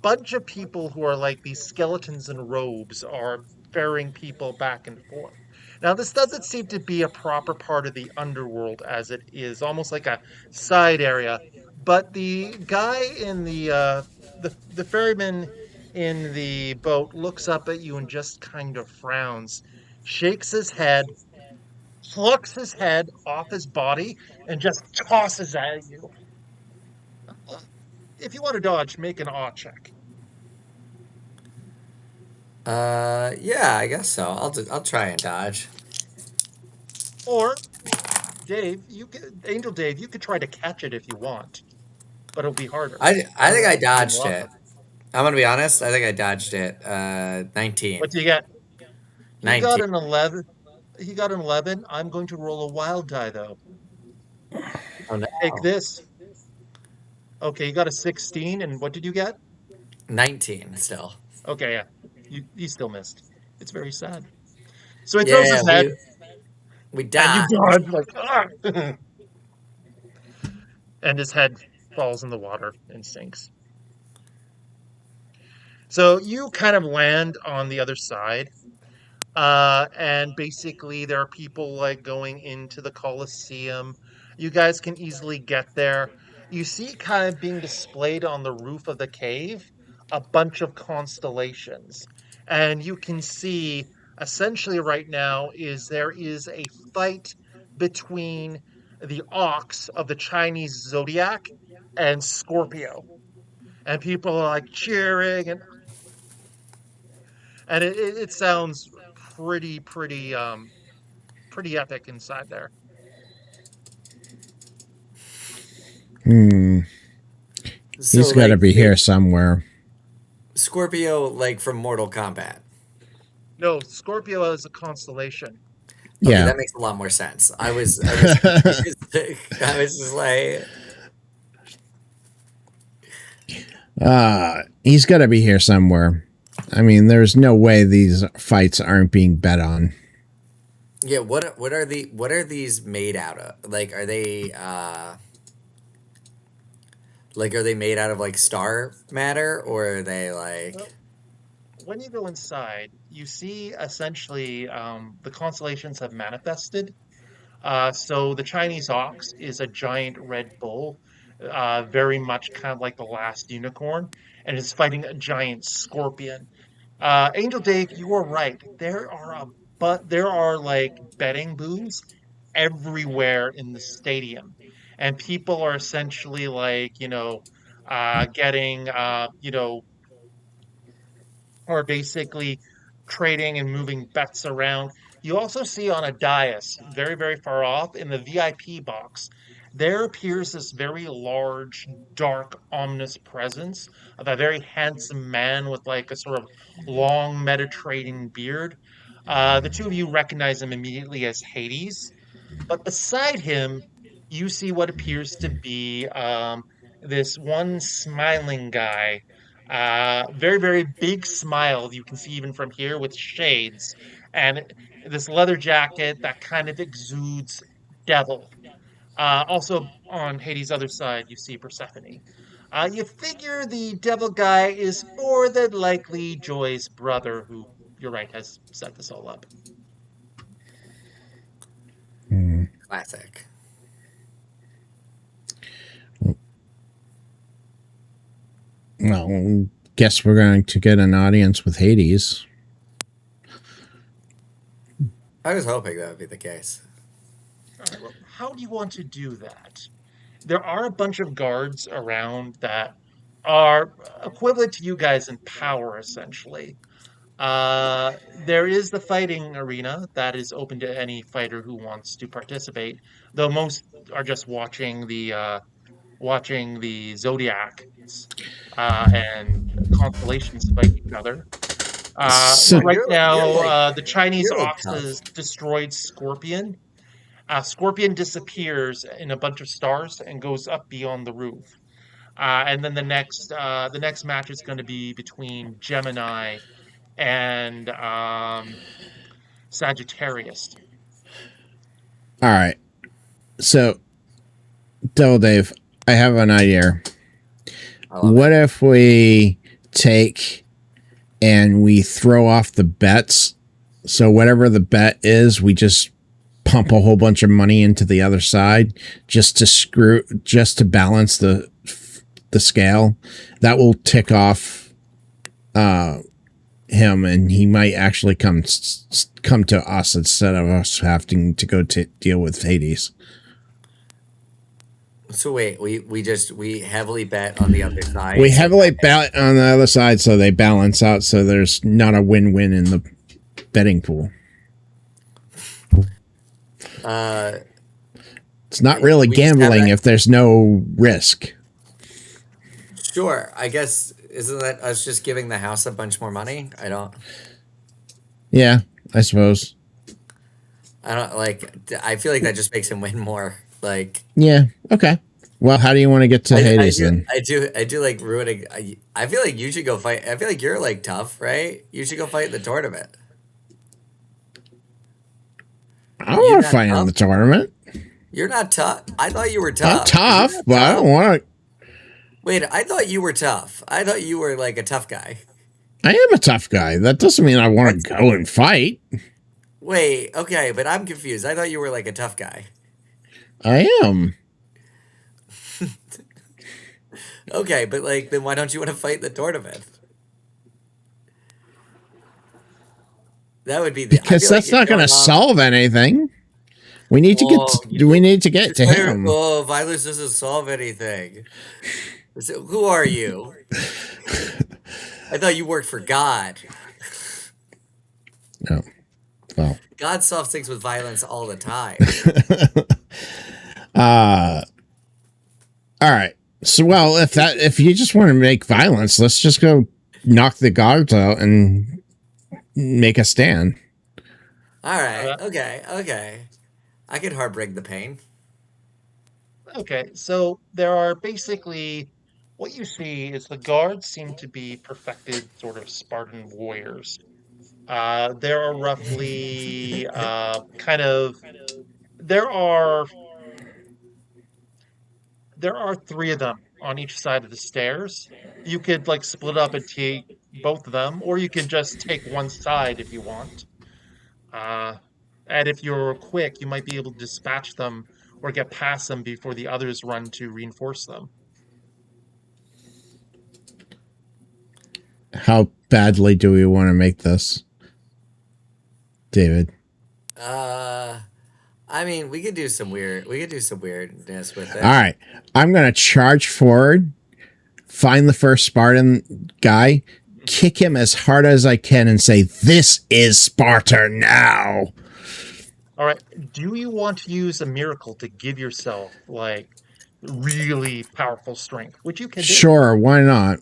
bunch of people who are like these skeletons in robes are ferrying people back and forth. Now, this doesn't seem to be a proper part of the underworld as it is almost like a side area. But the guy in the ferryman in the boat looks up at you and just kind of frowns, shakes his head, plucks his head off his body, and just tosses at you. If you want to dodge, make an awe check. Yeah, I guess so. I'll try and dodge. Or Dave, you could Angel Dave, you could try to catch it if you want, but it'll be harder. I I don't think know I if you can dodged luck. it. I'm gonna be honest. I think I dodged it. What 19. do you get? He got 19. an 11. He got an 11. I'm going to roll a wild die though. Oh no. Take this. Okay, you got a 16, and what did you get? 19 still. Okay, yeah. You still missed. It's very sad. So he throws Yeah, his head, we and you dodged. dodge like ah! And his head falls in the water and sinks. So you kind of land on the other side. And basically, there are people like going into the Colosseum. You guys can easily get there. You see, kind of being displayed on the roof of the cave, a bunch of constellations. And you can see essentially right now is there is a fight between the ox of the Chinese zodiac and Scorpio. And people are like cheering and it sounds pretty epic inside there. Hmm. So He's got to like be here somewhere. Scorpio, like from Mortal Kombat. No, Scorpio is a constellation. Okay, Yeah. that makes a lot more sense. I was confused. I was just like, He's got to be here somewhere. I mean, there's no way these fights aren't being bet on. yeah. What are these made out of? Like are they made out of like star matter or are they like? Well, when you go inside, you see essentially the constellations have manifested. So the Chinese ox is a giant red bull, very much kind of like the last unicorn, and is fighting a giant scorpion. Angel Dave, you are right. There are like betting booths everywhere in the stadium, and people are essentially like getting or basically trading and moving bets around. You also see on a dais, very far off in the VIP box, there appears this very large, dark, ominous presence of a very handsome man with like a sort of long Mediterranean beard. The two of you recognize him immediately as Hades. But beside him, you see what appears to be this one smiling guy. Very big smile. You can see even from here with shades and this leather jacket that kind of exudes devil. Also on Hades' other side, you see Persephone. You figure the devil guy is more than likely Joy's brother, who, you're right, has set this all up. Hmm. Classic. Well, guess we're going to get an audience with Hades. I was hoping that would be the case. All right, well, how do you want to do that? There are a bunch of guards around that are equivalent to you guys in power, essentially. There is the fighting arena that is open to any fighter who wants to participate, though most are just watching the zodiacs and constellations fight each other. So, Oh, Right now, the Chinese you're like ox tough. has destroyed Scorpion. Scorpion disappears in a bunch of stars and goes up beyond the roof. And then the next match is going to be between Gemini and Sagittarius. All right. So, Devil Dave, I have an idea. What if we take and we throw off the bets? So whatever the bet is, we just pump a whole bunch of money into the other side just to balance the scale. That will tick off him, and he might actually come to us instead of us having to go to deal with Hades. So wait, we heavily bet on the other side. We heavily bet on the other side, so they balance out. So there's not a win-win in the betting pool. It's not really gambling if there's no risk. Sure, I guess isn't that us just giving the house a bunch more money? I don't. Yeah, I suppose. I don't like. I feel like that just makes him win more. Like, yeah, okay. Well, how do you want to get to Hades then? I do like ruining. I feel like you should go fight. I feel like you're like tough, right? You should go fight in the tournament. I don't want to fight in the tournament. You're not tough. I thought you were tough. I'm tough, but I don't want to. Wait, I thought you were tough. I thought you were like a tough guy. I am a tough guy. That doesn't mean I want to go and fight. Wait, okay, but I'm confused. I thought you were like a tough guy. I am. Okay, but like, then why don't you want to fight in the tournament? That would be because that's not going to solve anything. We need to get to him. Oh, violence doesn't solve anything. So, who are you? I thought you worked for God. No. Well, God solves things with violence all the time. All right. So, well, if you just want to make violence, let's just go knock the guards out and make a stand. All right. Okay. I could heartbreak the pain. Okay, so there are basically what you see is the guards seem to be perfected sort of Spartan warriors. There are roughly there are three of them on each side of the stairs. You could like split up and take both of them, or you can just take one side if you want. And if you're quick, you might be able to dispatch them or get past them before the others run to reinforce them. How badly do we want to make this, David? I mean, we could do some weirdness with it. All right. I'm going to charge forward, find the first Spartan guy, kick him as hard as I can and say, "This is Sparta now." All right. Do you want to use a miracle to give yourself like really powerful strength, which you can do? Sure, why not?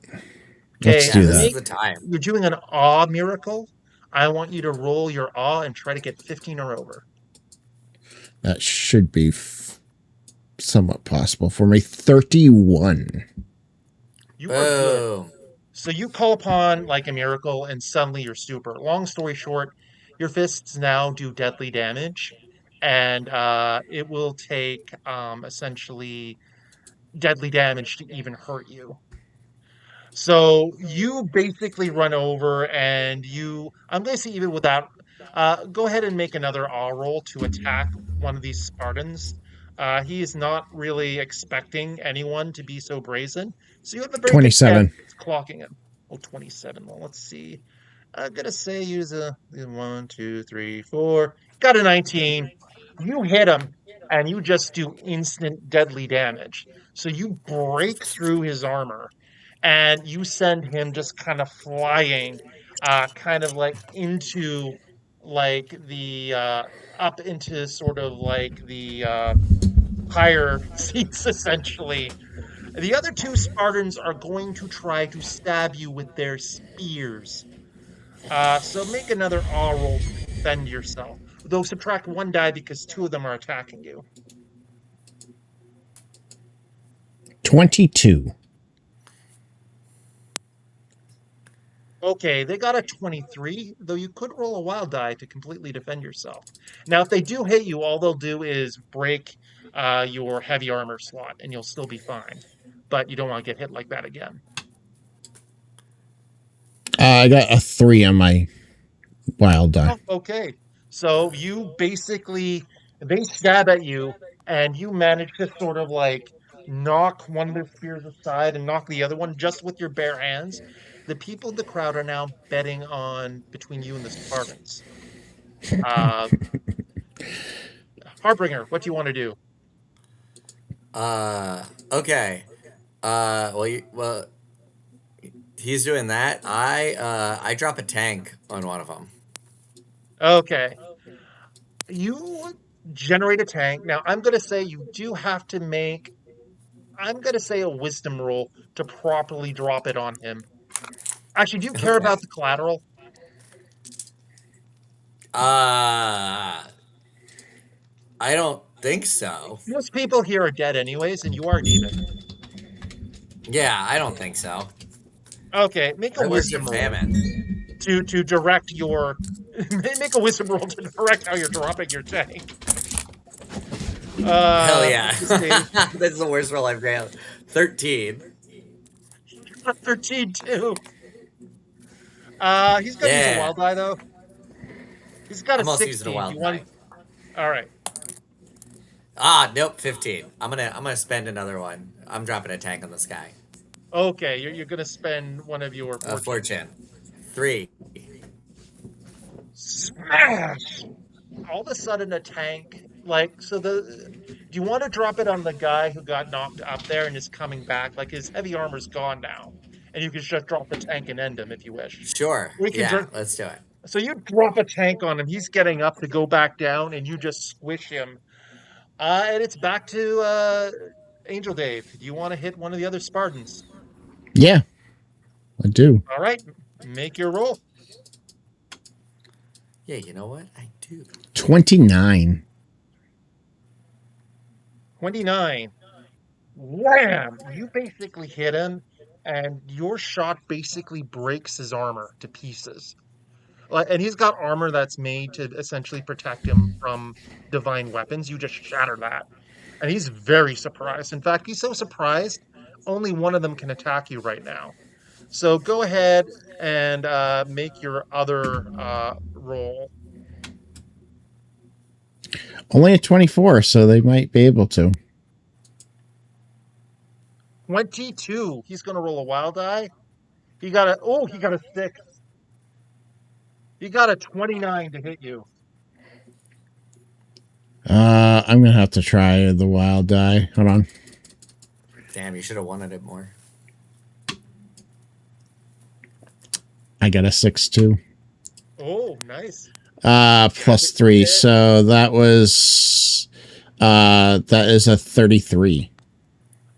Let's do that. This is the time. You're doing an awe miracle. I want you to roll your awe and try to get 15 or over. That should be somewhat possible for me. 31. You are good. So you call upon like a miracle and suddenly you're super. Long story short, your fists now do deadly damage, and it will take essentially deadly damage to even hurt you. So you basically run over and I'm going to say even without, go ahead and make another awe roll to attack one of these Spartans. He is not really expecting anyone to be so brazen. So you have a very 27. good chance clocking him. Oh, 27. Well, let's see. I'm going to say use a 1, 2, 3, 4. Got a 19. You hit him and you just do instant deadly damage. So you break through his armor and you send him just kind of flying, kind of like into like the up into sort of like the higher seats essentially. The other two Spartans are going to try to stab you with their spears. So make another awe roll to defend yourself. Though subtract one die because two of them are attacking you. 22. Okay, they got a 23, though you could roll a wild die to completely defend yourself. Now, if they do hit you, all they'll do is break your heavy armor slot, and you'll still be fine. But you don't want to get hit like that again. I got a 3 on my wild die. Oh, okay. So you basically, they stab at you, and you manage to sort of like knock one of their spears aside and knock the other one just with your bare hands. The people in the crowd are now betting on between you and the Spartans. Uh, Harbinger, what do you want to do? Okay. Well, he's doing that. I drop a tank on one of them. Okay. You generate a tank. Now, I'm going to say you do have to make, I'm going to say a wisdom roll to properly drop it on him. Actually, do you care Okay. about the collateral? Uh, I don't think so. Most people here are dead anyways, and you aren't even. Yeah, I don't think so. Okay, make a I worship wisdom roll famine. to direct your make a wisdom roll to direct how you're dropping your tank. Hell yeah. Let's see. That's the worst roll I've got. 13. 13 too. He's gonna use a Yeah. wild die though. He's got a I'm also using a 16. Do you wild want? die. All right. Nope, 15. I'm gonna spend another one. I'm dropping a tank on this guy. Okay, you're gonna spend one of your fortune. Fortune. 3. Smash! All of a sudden, a tank like so. Do you want to drop it on the guy who got knocked up there and is coming back? Like his heavy armor's gone now, and you can just drop the tank and end him if you wish. Sure. We can. Yeah, let's do it. So you drop a tank on him. He's getting up to go back down, and you just squish him. And it's back to Angel Dave. Do you want to hit one of the other Spartans? Yeah, I do. All right, make your roll. Yeah, you know what? I do. 29. 29. Wham! You basically hit him, and your shot basically breaks his armor to pieces. And he's got armor that's made to essentially protect him from divine weapons. You just shatter that. And he's very surprised. In fact, he's so surprised, only one of them can attack you right now. So go ahead and make your other roll. Only a 24, so they might be able to. 22. He's going to roll a wild die. He got a 6. He got a 29 to hit you. I'm going to have to try the wild die. Hold on. Damn, you should have wanted it more. I got a 6 too. Oh, nice. Plus 3. So that was, that is a 33.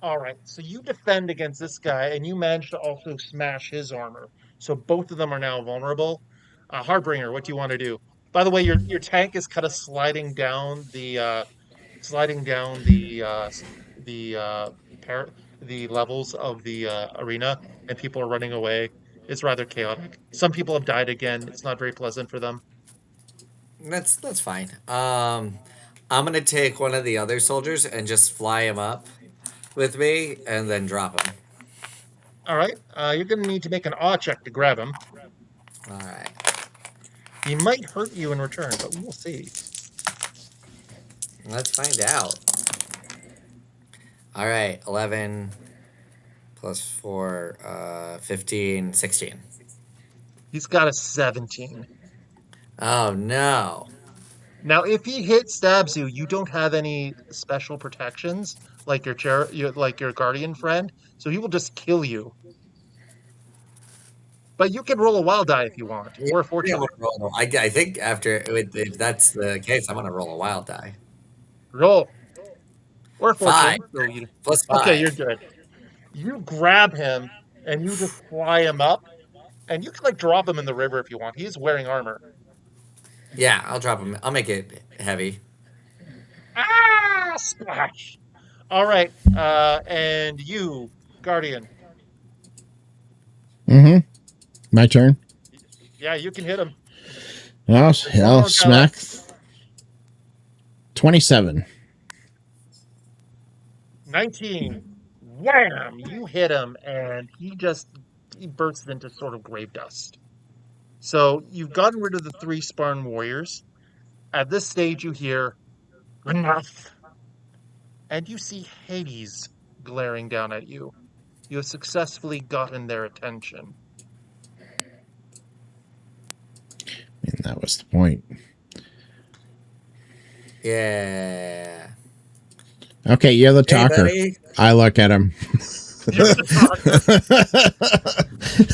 All right. So you defend against this guy, and you manage to also smash his armor. So both of them are now vulnerable. Hardbringer, what do you want to do? By the way, your tank is kind of sliding down the the levels of the arena, and people are running away. It's rather chaotic. Some people have died again. It's not very pleasant for them. That's fine. I'm gonna take one of the other soldiers and just fly him up with me, and then drop him. All right. You're going to need to make an awe check to grab him. All right. He might hurt you in return, but we'll see. Let's find out. All right, 11 plus 4, 15, 16. He's got a 17. Oh no. Now, if he stabs you, you don't have any special protections like like your guardian friend, so he will just kill you. But you can roll a wild die if you want, or a fortune. I think if that's the case, I'm gonna roll a wild die. Roll or a 5 fortune. So you, plus okay, you're 5. good. You grab him and you just fly him up, and you can like drop him in the river if you want. He's wearing armor. Yeah, I'll drop him. I'll make it heavy. Ah, splash! All right, and you, guardian. Mm-hmm. My turn. Yeah, you can hit him. I'll One more guy smack. left. 27. 19. Wham! You hit him, and he bursts into sort of grave dust. So you've gotten rid of the three Spartan warriors. At this stage, you hear enough, and you see Hades glaring down at you. You have successfully gotten their attention. And that was the point. Yeah. Okay, you're the Hey, talker. buddy. I look at him. You're the talker.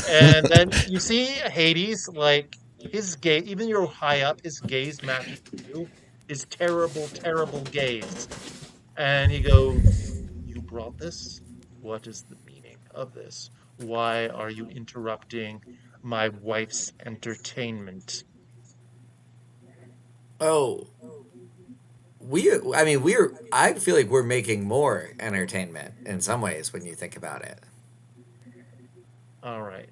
And then you see Hades, like his gaze, even you're high up, his gaze matches you, his terrible, terrible gaze. And he goes, "You brought this? What is the meaning of this? Why are you interrupting my wife's entertainment?" Oh, I feel like we're making more entertainment in some ways when you think about it. All right.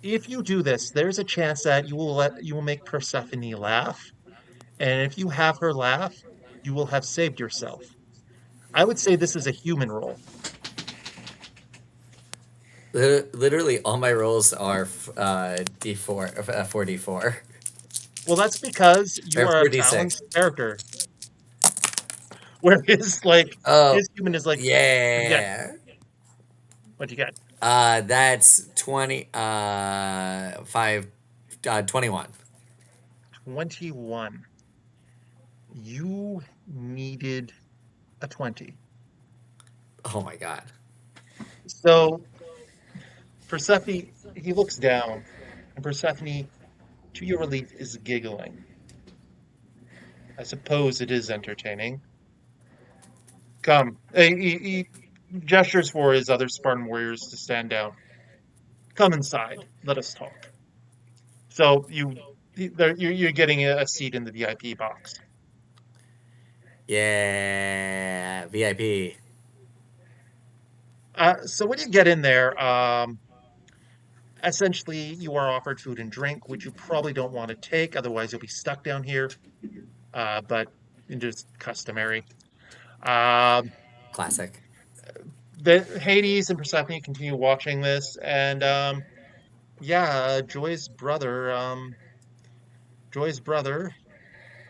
If you do this, there's a chance that you will make Persephone laugh. And if you have her laugh, you will have saved yourself. I would say this is a human role. Literally, all my rolls are D4, 4D4, Well, that's because you or are a 4D6. Talon's character, whereas like Oh, his human is like, forget yeah. what you got. That's 21. 21. You needed a 20. Oh my god. So Persephone, he looks down, and Persephone, to your relief, is giggling. I suppose it is entertaining. Come. He gestures for his other Spartan warriors to stand down. Come inside. Let us talk. So you're getting a seat in the VIP box. Yeah, VIP. So when you get in there, essentially you are offered food and drink, which you probably don't want to take, otherwise you'll be stuck down here. But just customary. Um, Classic. the Hades and Persephone continue watching this, and yeah, Joy's brother,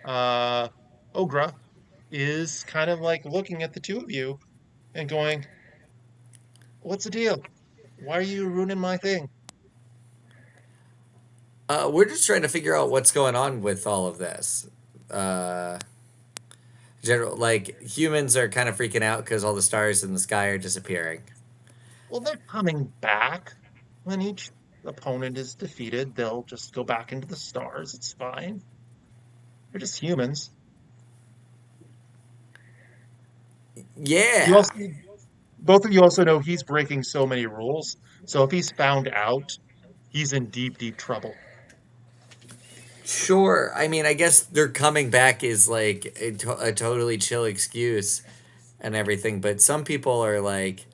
uh, Ogra, is kind of like looking at the two of you and going, "What's the deal? Why are you ruining my thing?" We're just trying to figure out what's going on with all of this. Uh, like humans are kind of freaking out because all the stars in the sky are disappearing. Well, they're coming back. When each opponent is defeated, they'll just go back into the stars. It's fine. They're just humans. You Yeah, also, both of you also know he's breaking so many rules. So if he's found out, he's in deep, deep trouble. sure. I mean, I guess they're coming back is like a totally chill excuse and everything, but some people are like,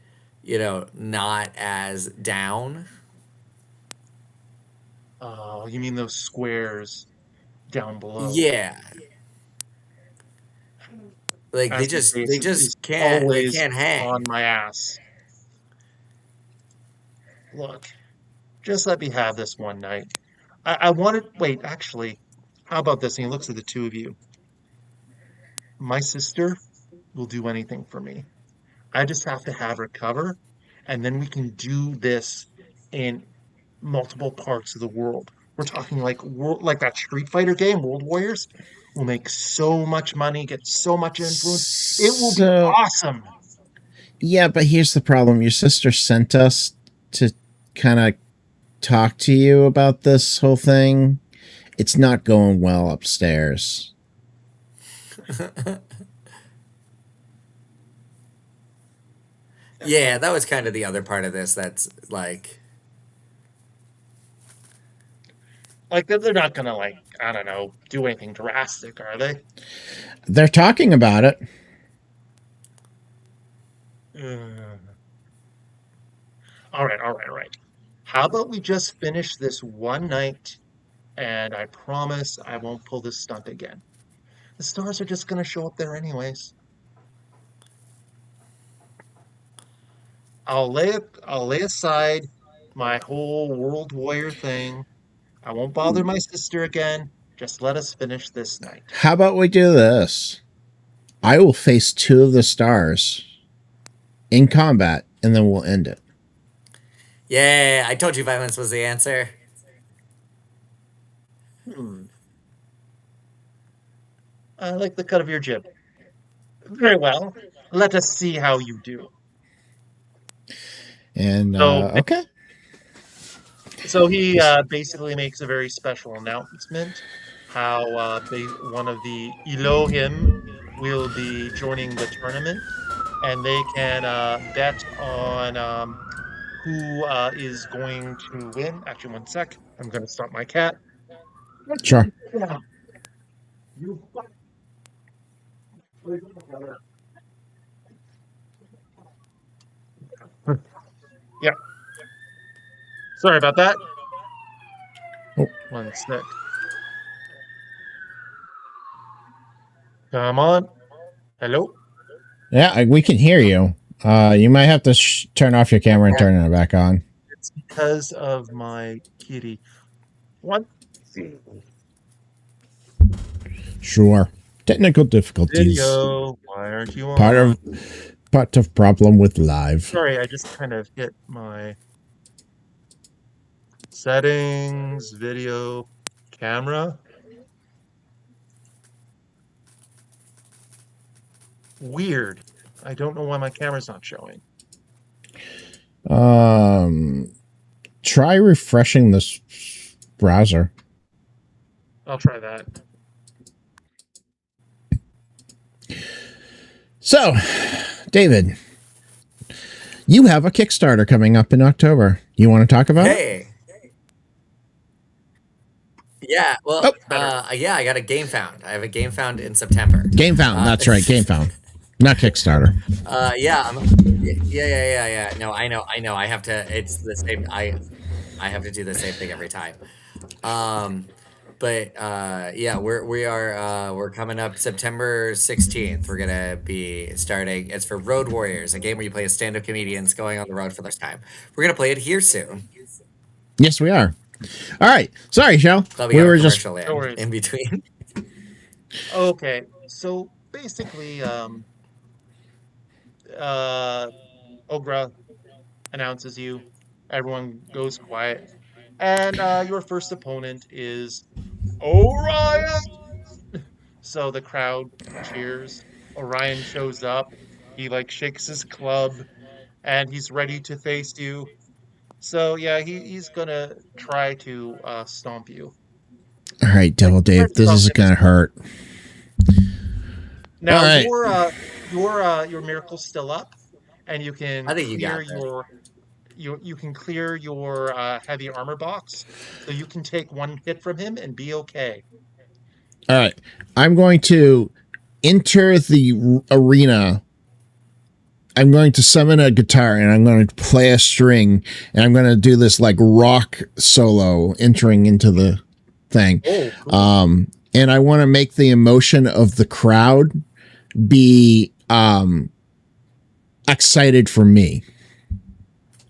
not as down. Oh, you mean those squares down below? Yeah, like they As his just face they is just can't they always can't hang. on my ass. Look, just let me have this one night. I wanted, wait, actually, how about this? And he looks at the two of you. My sister will do anything for me. I just have to have her cover, and then we can do this in multiple parts of the world. We're talking like like that Street Fighter game, World Warriors. We'll make so much money, get so much influence. It will be So, awesome. yeah, but here's the problem. Your sister sent us to kind of talk to you about this whole thing. It's not going well upstairs. Yeah, that was kind of the other part of this. That's like, Like they're not gonna like, I don't know, do anything drastic, are they? They're talking about it. Uh, all right, all right, all right. How about we just finish this one night, and I promise I won't pull this stunt again. The stars are just gonna show up there anyways. I'll lay aside my whole world warrior thing. I won't bother my sister again. Just let us finish this night. How about we do this? I will face 2 of the stars in combat, and then we'll end it. Yeah, I told you violence was the answer. I like the cut of your jib. Very well. Let us see how you do. And So, okay. so he basically makes a very special announcement how one of the Elohim will be joining the tournament, and they can bet on who is going to win. Actually, one sec. I'm going to stop my cat. Sure. Yeah. You Yeah. Sorry about that. Oh. One sec. Come on. Hello. Yeah, we can hear you. You might have to turn off your camera and turn it back on. It's because of my kitty. One. Sure. Technical difficulties. Video. Why aren't you on? Part of problem with live. Sorry, I just kind of hit my settings, video, camera. Weird. I don't know why my camera's not showing. Try refreshing this browser. I'll try that. So, David, you have a Kickstarter coming up in October. You want to talk about it? Hey. Yeah, well, yeah, I got a game found. I have a game found in September. Game found. That's right. Game found. Not Kickstarter. Yeah. No, I know. I have to. It's the same. I have to do the same thing every time. But yeah, we're coming up September 16th. We're gonna be starting. It's for Road Warriors, a game where you play as stand-up comedians going on the road for the first time. We're gonna play it here soon. Yes, we are. All right. Sorry, Shell. We were just in between. Okay, so basically, Ogra announces you. Everyone goes quiet, and your first opponent is Orion. So the crowd cheers. Orion shows up. He like shakes his club, and he's ready to face you. So yeah, he's gonna try to stomp you. all right, Devil Dave. This is gonna hurt. Now right. your miracle's still up, and you can I think you clear got you can clear your heavy armor box, so you can take one hit from him and be okay. All right. I'm going to enter the arena. I'm going to summon a guitar and I'm going to play a string and I'm going to do this like rock solo entering into the thing. Oh, cool. And I want to make the emotion of the crowd be excited for me.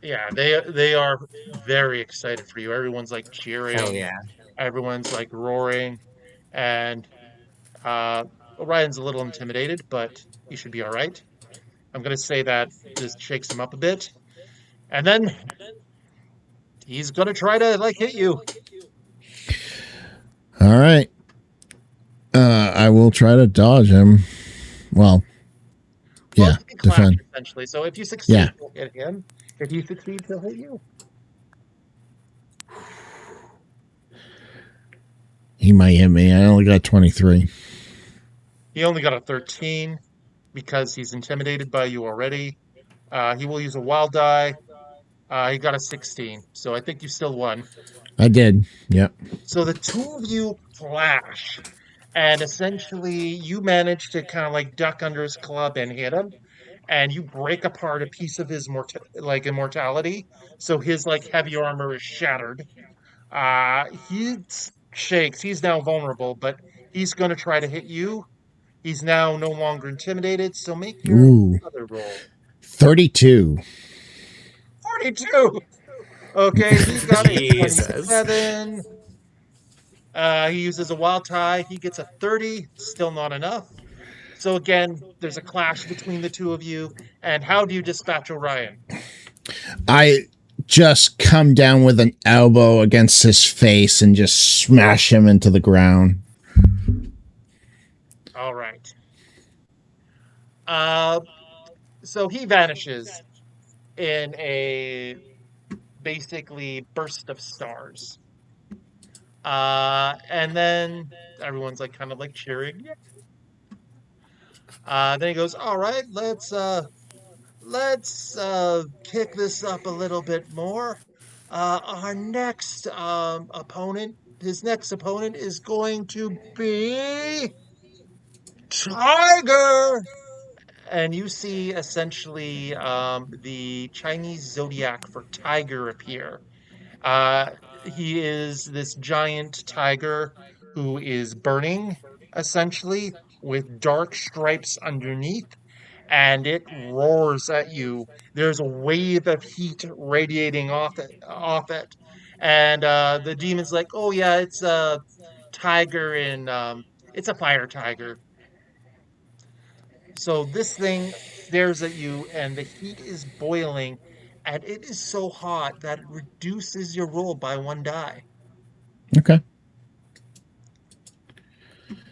Yeah, they are very excited for you. Everyone's like cheering. Hell yeah. Everyone's like roaring, and Orion's a little intimidated, but he should be all right. I'm gonna say that this shakes him up a bit, and then he's gonna try to like hit you. All right. I will try to dodge him. Well, yeah, defend. Essentially. So if you succeed, you'll hit him. If you succeed, he'll hit you. He might hit me. I only got 23. He only got a 13 because he's intimidated by you already. He will use a wild die. He got a 16, so I think you still won. I did. Yep. So the two of you clash, and essentially you manage to kind of like duck under his club and hit him, and you break apart a piece of his immortality. So his like heavy armor is shattered. He shakes. He's now vulnerable, but he's going to try to hit you. He's now no longer intimidated. So make your Ooh, other roll. 32. 42. Okay, he got a Jesus. 27. He uses a wild tie. He gets a 30. Still not enough. So again, there's a clash between the two of you. And how do you dispatch Orion? I just come down with an elbow against his face and just smash him into the ground. All right. Uh, so he vanishes in a basically burst of stars. And then everyone's like kind of like cheering. Yeah. Then he goes, "All right, let's kick this up a little bit more. Our next his next opponent is going to be Tiger." And you see essentially the Chinese zodiac for Tiger appear. Uh, he is this giant tiger who is burning, essentially, with dark stripes underneath, and it roars at you. There's a wave of heat radiating off it, and the demon's like, "Oh yeah, it's a tiger and it's a fire tiger." So this thing stares at you, and the heat is boiling, and it is so hot that it reduces your roll by 1 die. Okay.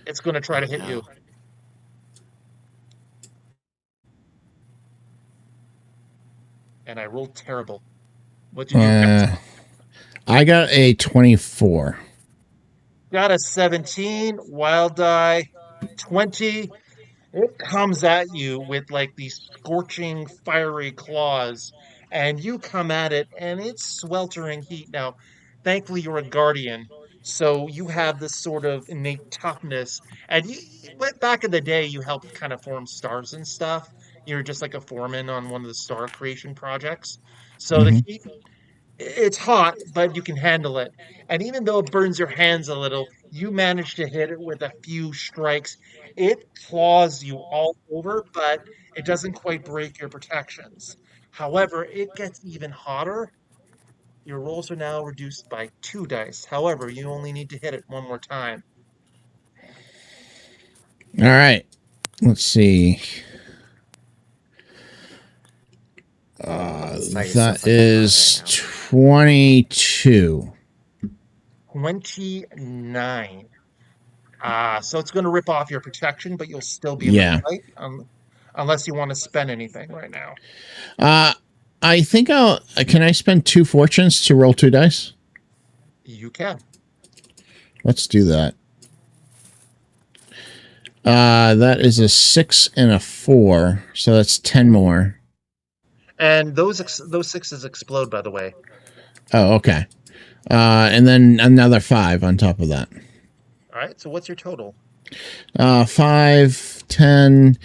It's going to try Oh to hit you. no. And I rolled terrible. What did you get? I got a 24. Got a 17, wild die, 20. It comes at you with like these scorching, fiery claws, and you come at it, and it's sweltering heat. Now, thankfully, you're a guardian, so you have this sort of innate toughness. And back in the day, you helped kind of form stars and stuff. You're just like a foreman on one of the star creation projects. So the Mm-hmm. heat it's hot, but you can handle it. And even though it burns your hands a little, you manage to hit it with a few strikes. It claws you all over, but it doesn't quite break your protections. However, it gets even hotter. Your rolls are now reduced by 2 dice. However, you only need to hit it one more time. All right. Let's see. This That tiger's so fucking hot is right 22. 29. So it's going to rip off your protection, but you'll still be in the Yeah. fight unless you want to spend anything right now. I think I'll. Can I spend 2 fortunes to roll 2 dice? You can. Let's do that. That is a 6 and a 4, so that's 10 more. And those sixes explode, by the way. Oh, okay. And then another 5 on top of that. All right. So what's your total? 5, 10,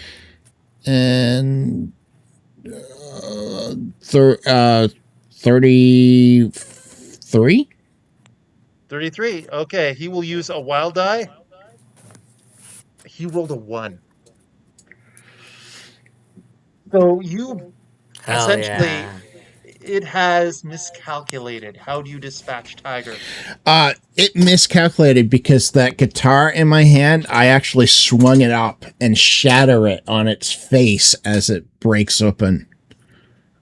and 33. 33. Okay. He will use a wild die. He rolled a 1. So you now. Hell essentially, yeah. it has miscalculated. How do you dispatch Tiger? It miscalculated because that guitar in my hand, I actually swung it up and shatter it on its face as it breaks open.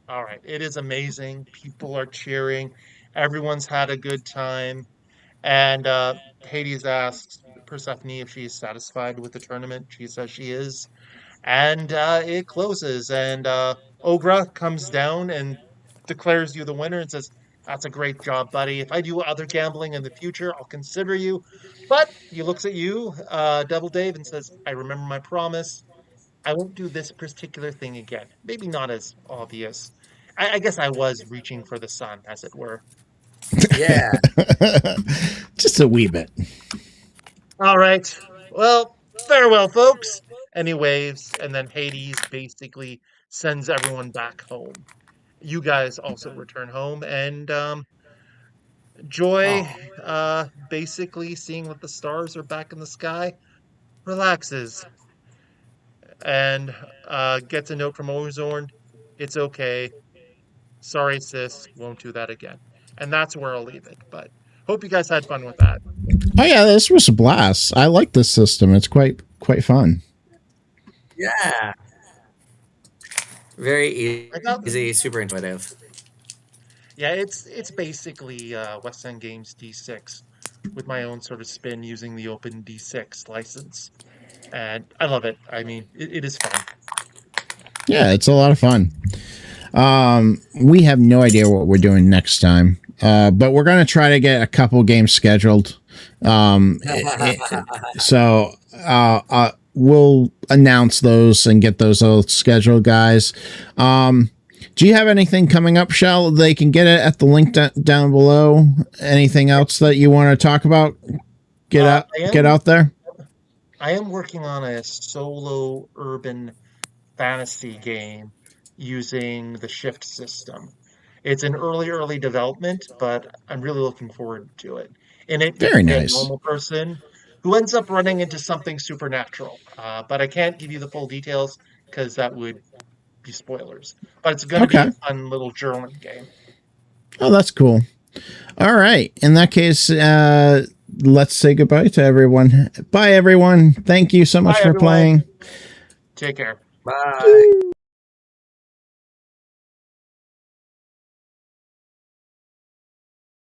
All right. It is amazing. People are cheering. Everyone's had a good time. And Hades asks Persephone if she's satisfied with the tournament. She says she is. And it closes, and Ogra comes down and declares you the winner and says, "That's a great job, buddy. If I do other gambling in the future, I'll consider you." But he looks at you, Double Dave, and says, "I remember my promise. I won't do this particular thing again. Maybe not as obvious. I guess I was reaching for the sun, as it were." Yeah. Just a wee bit. All right. Well, farewell, folks. And he waves, and then Hades basically sends everyone back home. You guys also return home, and Joy, Oh, basically seeing that the stars are back in the sky, relaxes and gets a note from Ozorn. It's okay. Sorry, sis. Won't do that again. And that's where I'll leave it. But hope you guys had fun with that. Oh yeah, this was a blast. I like this system. It's quite fun. yeah. Very I got easy, super intuitive. Yeah, it's basically West End Games D6 with my own sort of spin using the Open D6 license, and I love it. I mean, it is fun. Yeah, it's a lot of fun. We have no idea what we're doing next time, but we're going to try to get a couple games scheduled. So we'll announce those and get those all scheduled, guys. Do you have anything coming up, Shell? They can get it at the link down below. Anything else that you want to talk about? Get out there. I am working on a solo urban fantasy game using the shift system. It's an early development, but I'm really looking forward to it. In it, you Very play a nice. normal person who ends up running into something supernatural. But I can't give you the full details because that would be spoilers. But it's going to be a Okay. fun little journaling game. Oh, that's cool. All right. In that case, let's say goodbye to everyone. Bye, everyone. Thank you so much Bye, for everyone. playing. Take care. Bye.